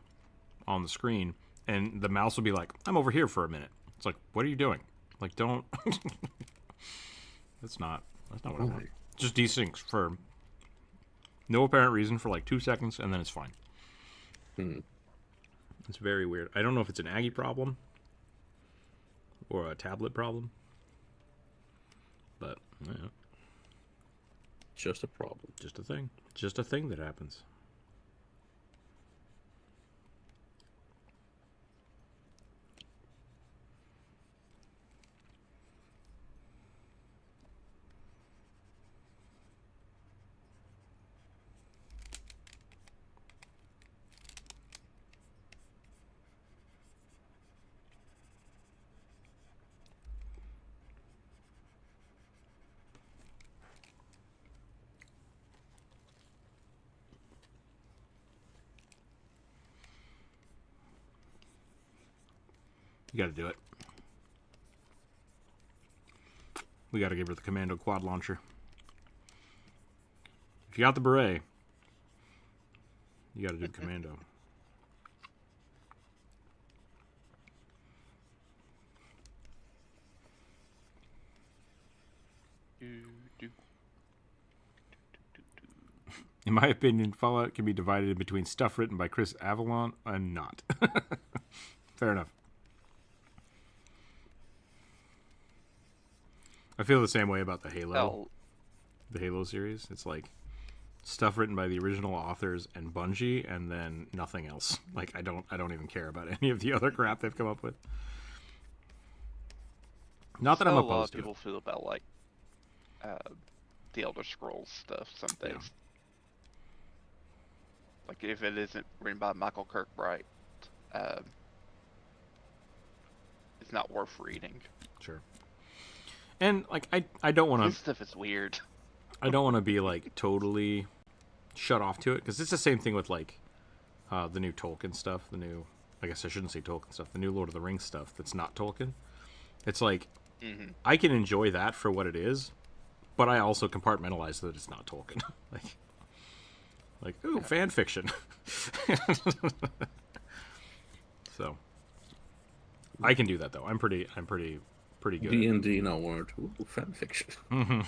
on the screen, and the mouse will be like, I'm over here for a minute. It's like, what are you doing? Like, don't... That's not what I want. Just desyncs for no apparent reason for like 2 seconds, and then it's fine. It's very weird. I don't know if it's an Aggie problem or a tablet problem, but yeah. Just a problem. Just a thing. Just a thing that happens. You gotta do it. We gotta give her the commando quad launcher. If you got the beret, you gotta do the commando. In my opinion, Fallout can be divided between stuff written by Chris Avalon and not. Fair enough. I feel the same way about the Halo. The Halo series. It's like stuff written by the original authors and Bungie, and then nothing else. Like I don't even care about any of the other crap they've come up with. Not that I'm opposed to it. A lot of people feel about like the Elder Scrolls stuff some days. Yeah. Like if it isn't written by Michael Kirkbride, it's not worth reading. Sure. And like I don't want This to. stuff is weird. I don't want to be like totally shut off to it, because it's the same thing with like the new Tolkien stuff, I guess I shouldn't say Tolkien stuff, the new Lord of the Rings stuff that's not Tolkien. It's like, I can enjoy that for what it is, but I also compartmentalize that it's not Tolkien. Ooh, fan fiction. So, I can do that though. I'm pretty good. D&D now word. Ooh, fan fiction. Mm-hmm.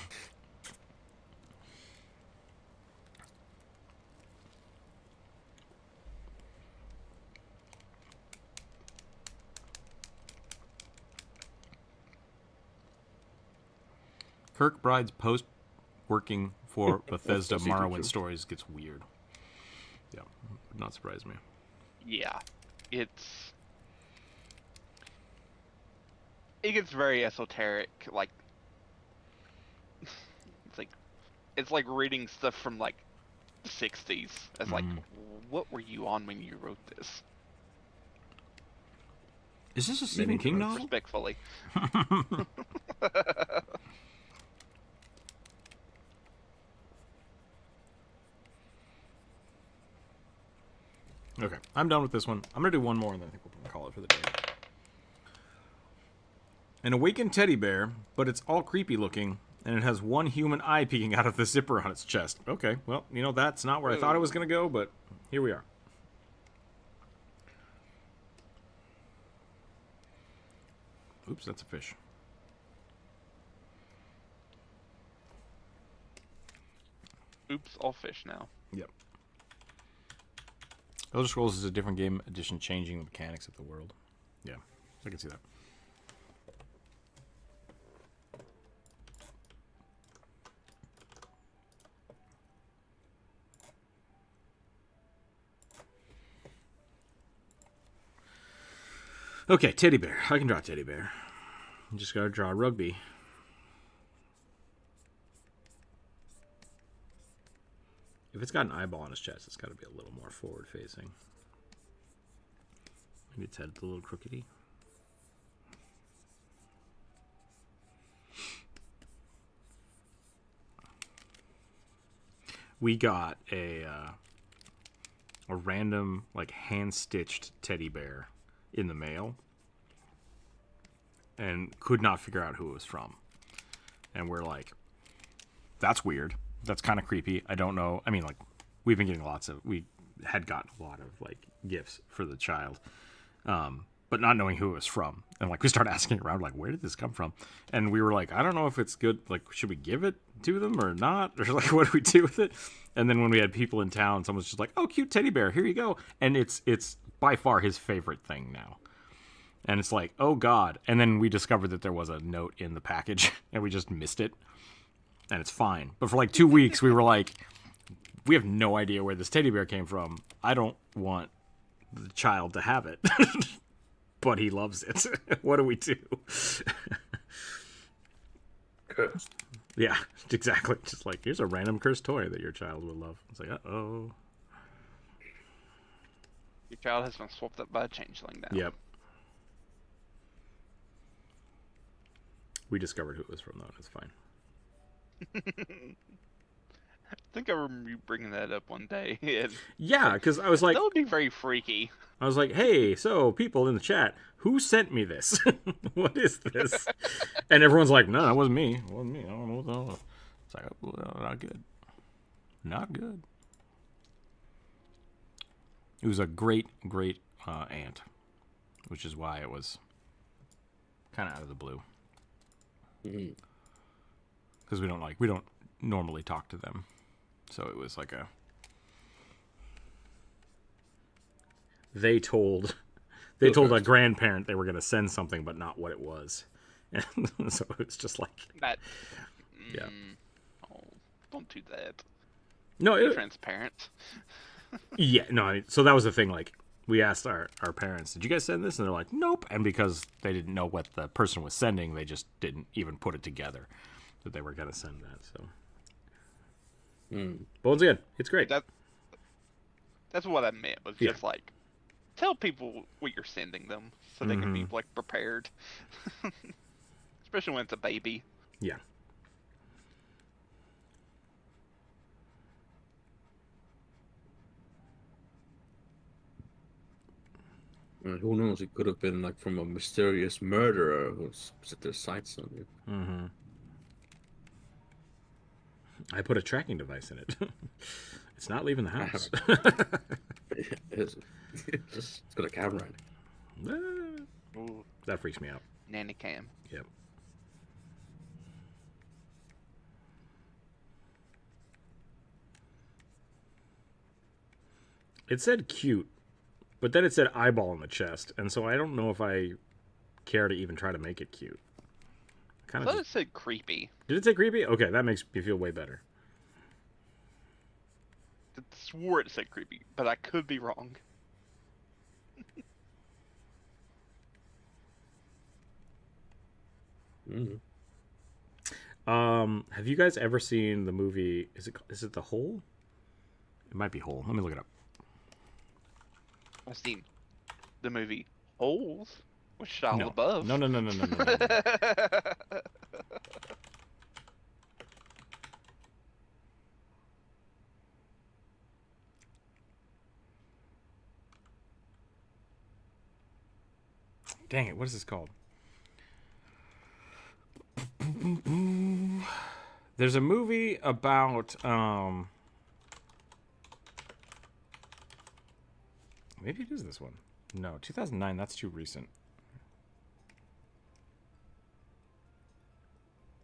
Kirkbride's post working for Bethesda Morrowind stories gets weird. Yeah, would not surprise me. Yeah, it gets very esoteric. Like, it's like reading stuff from like the 60s. It's like, what were you on when you wrote this? Is this a Stephen King novel? Respectfully. Okay, I'm done with this one. I'm going to do one more, and then I think we're going to call it for the day. An awakened teddy bear, but it's all creepy looking, and it has one human eye peeking out of the zipper on its chest. Okay, well, that's not where I thought it was going to go, but here we are. Oops, that's a fish. Oops, all fish now. Yep. Elder Scrolls is a different game edition, changing the mechanics of the world. Yeah, I can see that. Okay, teddy bear. I can draw a teddy bear. You just gotta draw a rugby. If it's got an eyeball on his chest, it's got to be a little more forward-facing. Maybe its head's a little crookedy. We got a random, like, hand-stitched teddy bear in the mail, and could not figure out who it was from. And we're like, that's weird. That's kind of creepy. I don't know. I mean, like, we had gotten a lot of, like, gifts for the child, but not knowing who it was from. And, like, we started asking around, like, where did this come from? And we were like, I don't know if it's good. Like, should we give it to them or not? Or, like, what do we do with it? And then when we had people in town, someone's just like, oh, cute teddy bear. Here you go. And it's by far his favorite thing now. And it's like, oh, God. And then we discovered that there was a note in the package, and we just missed it. And it's fine. But for like 2 weeks, we were like, we have no idea where this teddy bear came from. I don't want the child to have it. But he loves it. What do we do? Cursed. Yeah, exactly. Just like, here's a random cursed toy that your child will love. It's like, uh-oh. Your child has been swapped up by a changeling now. Yep. We discovered who it was from, though, and it's fine. I think I remember you bringing that up one day. Yeah, because I was like... That would be very freaky. I was like, hey, so people in the chat, who sent me this? What is this? And everyone's like, no, that wasn't me. It wasn't me. I don't know what the hell. It's like, well, not good. Not good. It was a great, great aunt, which is why it was kind of out of the blue. Because we don't normally talk to them. So it was like they told a grandparent they were going to send something, but not what it was. And so it was just like that. Yeah. Oh, don't do that. No, Be transparent. Yeah, no. So that was the thing. Like, we asked our parents, "Did you guys send this?" And they're like, "Nope." And because they didn't know what the person was sending, they just didn't even put it together that they were going to send that. So, but once again, it's great. That's what I meant. Was just like, tell people what you're sending them so they can be like prepared, especially when it's a baby. Yeah. And who knows? It could have been like from a mysterious murderer who's set their sights on you. Mm-hmm. I put a tracking device in it. It's not leaving the house. It's got a camera in it. Ooh, That freaks me out. nanny cam. Yep. It said cute, but then it said eyeball on the chest, and so I don't know if I care to even try to make it cute. I Kind thought of. it said creepy. Did it say creepy? Okay, that makes me feel way better. I swore it said creepy, but I could be wrong. Mm. Have you guys ever seen the movie? Is it The Hole? It might be Hole. Let me look it up. I've seen the movie Holes with Shia No. LaBeouf. No. Dang it! What is this called? There's a movie about maybe it is this one. No, 2009. That's too recent.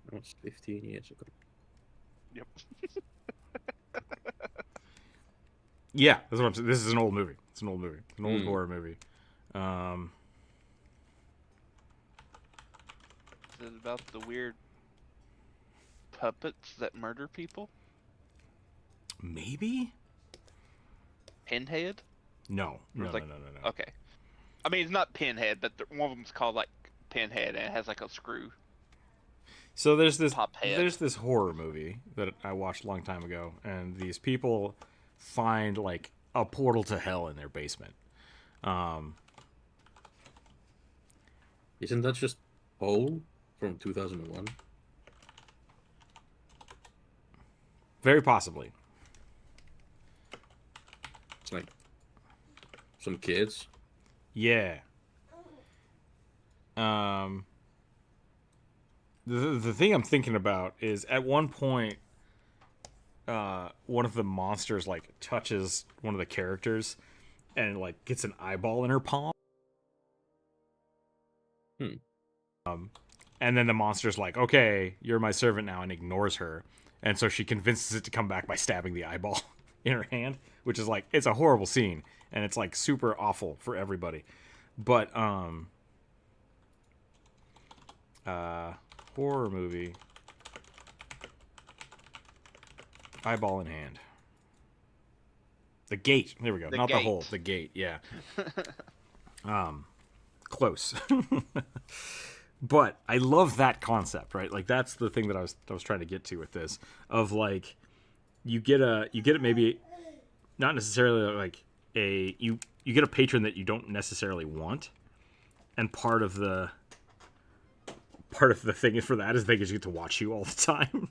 That was 15 years ago. Yep. Yeah, that's what I'm saying. This is an old movie. It's an old movie. It's an old horror movie. Is it about the weird puppets that murder people? Maybe? Pinhead? No. No. Okay. I mean, it's not Pinhead, but one of them's called like Pinhead, and it has like a screw. So there's this Pop head. there's this horror movie that I watched a long time ago, and these people find like a portal to hell in their basement. Isn't that just Hole from 2001? Very possibly. It's like some kids. Yeah. The thing I'm thinking about is at one point, one of the monsters like touches one of the characters, and like gets an eyeball in her palm. And then the monster's like, "Okay, you're my servant now," and ignores her, and so she convinces it to come back by stabbing the eyeball in her hand, which is like it's a horrible scene, and it's like super awful for everybody. But horror movie, eyeball in hand. The Gate. There we go. Not the hole. The Gate. Yeah. Close. But I love that concept, right? Like that's the thing that I was trying to get to with this, of like you get it maybe not necessarily like you get a patron that you don't necessarily want, and part of the thing is for that is they get to watch you all the time.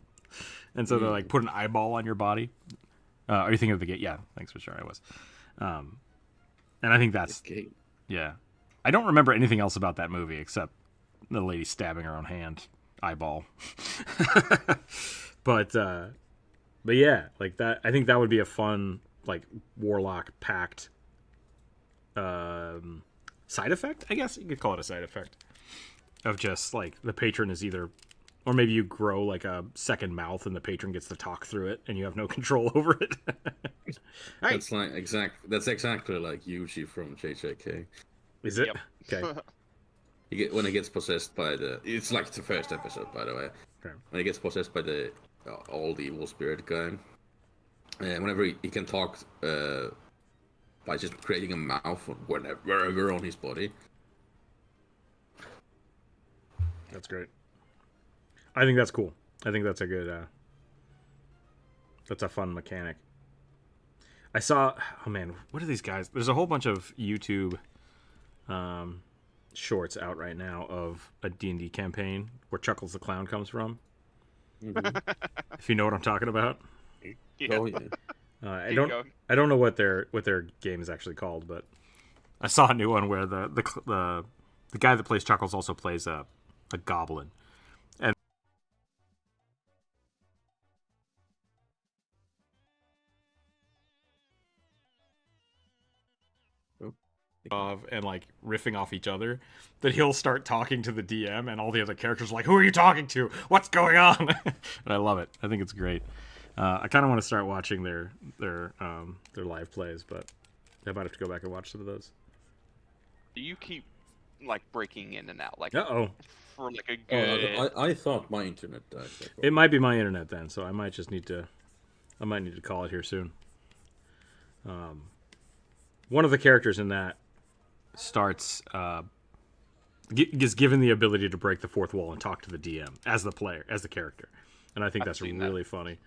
And so they're like put an eyeball on your body. Are you thinking of The Gate? Yeah, thanks for sure I was. And I think that's yeah. I don't remember anything else about that movie except the lady stabbing her own hand, eyeball. But yeah, like that. I think that would be a fun like warlock pact side effect. I guess you could call it a side effect of just like the patron is either, or maybe you grow like a second mouth and the patron gets to talk through it and you have no control over it. That's like That's exactly like Yuji from JJK. Is it? Yep. Okay. When he gets possessed by it's like the first episode, by the way. Okay. When he gets possessed by the old evil spirit guy, and whenever he can talk by just creating a mouth wherever on his body. That's great. I think that's cool. I think that's a good that's a fun mechanic. I saw, oh man, what are these guys? There's a whole bunch of YouTube shorts out right now of a D&D campaign where Chuckles the Clown comes from. Mm-hmm. If you know what I'm talking about. Yeah. Oh yeah. I don't know what their game is actually called, but I saw a new one where the guy that plays Chuckles also plays a goblin. And and like riffing off each other, that he'll start talking to the DM and all the other characters are like, who are you talking to? What's going on? And I love it. I think it's great. I kind of want to start watching their live plays, but I might have to go back and watch some of those. Do you keep like breaking in and out, like Uh-oh. for like a good? I thought my internet died. It might be my internet then, so I might need to call it here soon. One of the characters in that starts is given the ability to break the fourth wall and talk to the DM as the player, as the character, and I think that's really funny.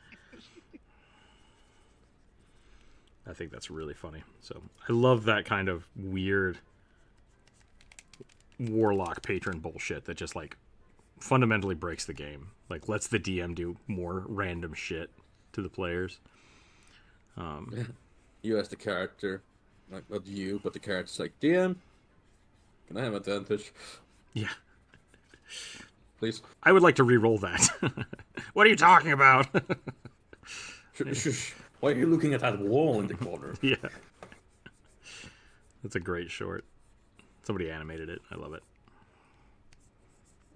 I think that's really funny. So I love that kind of weird warlock patron bullshit that just like fundamentally breaks the game. Like lets the DM do more random shit to the players. You as the character, like not you, but the character's like, DM, can I have advantage? Yeah. Please. I would like to re-roll that. What are you talking about? Why are you looking at that wall in the corner? Yeah. That's a great short. Somebody animated it. I love it.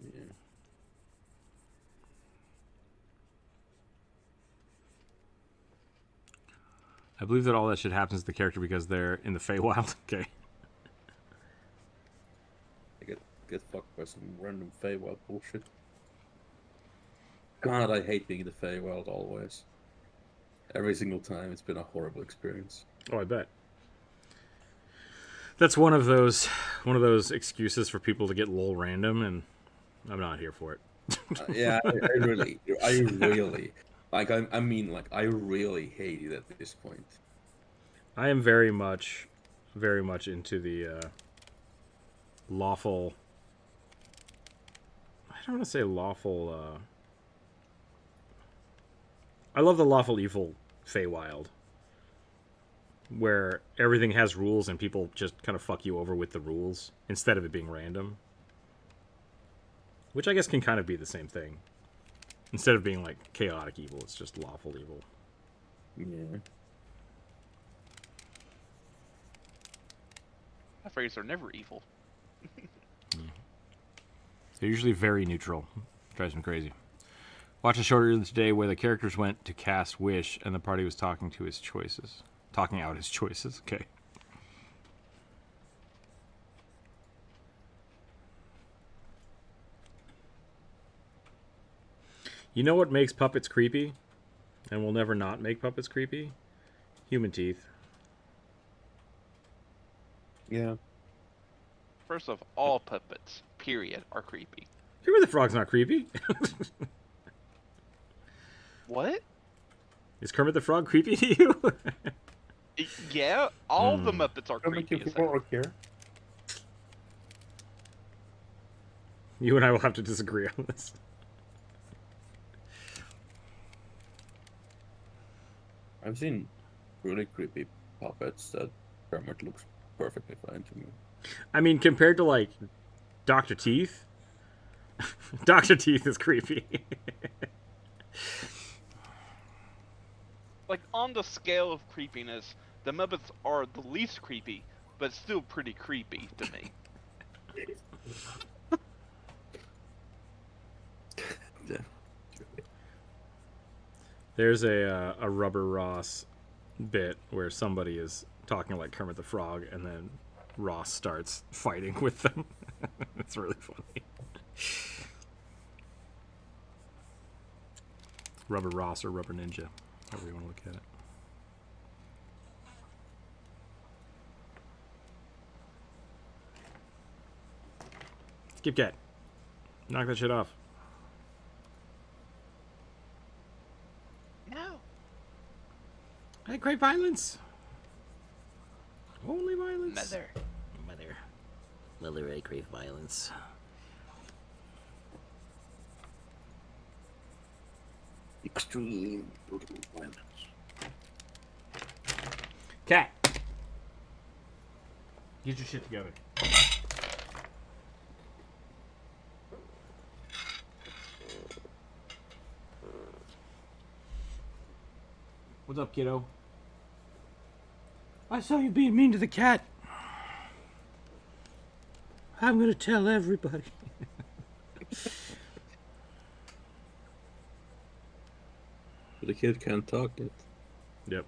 Yeah. I believe that all that shit happens to the character because they're in the Feywild. Okay. I get fucked by some random Feywild bullshit. God, I hate being in the Feywild always. Every single time, it's been a horrible experience. Oh, I bet. That's one of those excuses for people to get lol random, and I'm not here for it. Yeah, I really, like, I mean, like, I really hate it at this point. I am very much into the lawful. I don't want to say lawful. I love the lawful evil Feywild, where everything has rules and people just kind of fuck you over with the rules instead of it being random. Which I guess can kind of be the same thing. Instead of being like chaotic evil, it's just lawful evil. Yeah. My phrase are never evil. They're usually very neutral. Drives me crazy. Watch a short earlier today where the characters went to cast Wish and the party was talking out his choices. Okay. You know what makes puppets creepy? And will never not make puppets creepy? Human teeth. Yeah. First off, all puppets, period, are creepy. Kermit the Frog's not creepy. What? Is Kermit the Frog creepy to you? Yeah, all the Muppets are creepy. As hell. You and I will have to disagree on this. I've seen really creepy puppets that Kermit looks perfectly fine to me. I mean, compared to, like, Dr. Teeth, Dr. Teeth is creepy. Like, on the scale of creepiness, the Muppets are the least creepy, but still pretty creepy to me. There's a Rubber Ross bit where somebody is talking like Kermit the Frog, and then Ross starts fighting with them. It's really funny. Rubber Ross or Rubber Ninja, however you want to look at it. Skip Cat. Knock that shit off. No. I crave violence. Only violence. Mother, I crave violence. Extreme brutal violence. Cat. Get your shit together. What's up, kiddo? I saw you being mean to the cat. I'm gonna tell everybody. But the kid can't talk yet, Yep.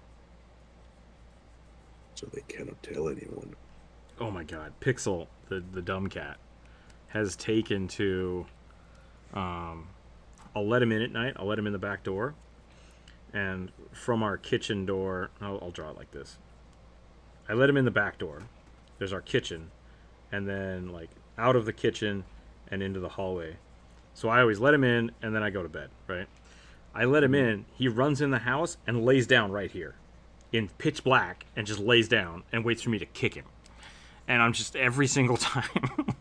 so they cannot tell anyone. Oh my god. Pixel, the dumb cat, has taken to... I'll let him in at night. I'll let him in the back door. And from our kitchen door... I'll draw it like this. I let him in the back door. There's our kitchen. And then, like, out of the kitchen and into the hallway. So I always let him in, and then I go to bed, right? I let him in. He runs in the house and lays down right here in pitch black and just lays down and waits for me to kick him. And I'm just every single time.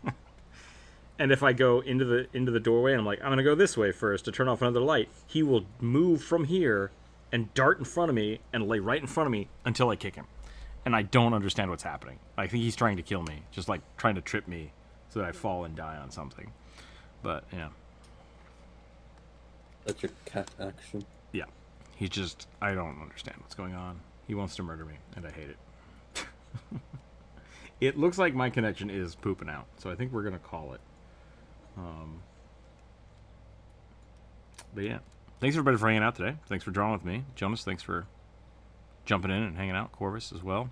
And if I go into the doorway and I'm like, I'm going to go this way first to turn off another light, he will move from here and dart in front of me and lay right in front of me until I kick him. And I don't understand what's happening. I think he's trying to kill me, just like trying to trip me so that I fall and die on something. But, yeah. That's your cat action. Yeah. He's just, I don't understand what's going on. He wants to murder me, and I hate it. It looks like my connection is pooping out, so I think we're going to call it. But yeah. Thanks everybody for hanging out today. Thanks for drawing with me. Jonas, thanks for jumping in and hanging out. Corvus as well.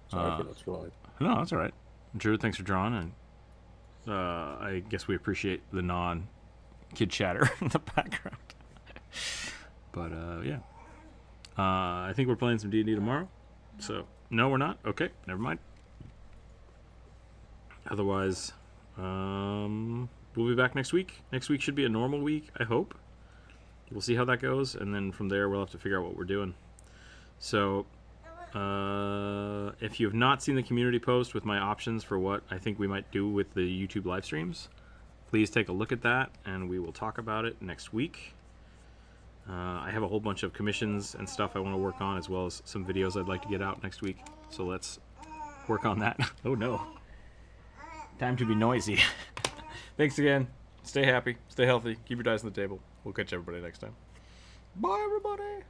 Sorry for not drawing. No, that's all right. Drew, thanks for drawing, and I guess we appreciate the non-kid chatter in the background. But yeah, I think we're playing some D&D tomorrow. So no, we're not. Okay, never mind. Otherwise, we'll be back next week. Next week should be a normal week, I hope. We'll see how that goes, and then from there we'll have to figure out what we're doing. So, if you have not seen the community post with my options for what I think we might do with the YouTube live streams, please take a look at that, and we will talk about it next week. I have a whole bunch of commissions and stuff I want to work on, as well as some videos I'd like to get out next week. So let's work on that. Oh no. Time to be noisy. Thanks again. Stay happy. Stay healthy. Keep your dice on the table. We'll catch everybody next time. Bye, everybody.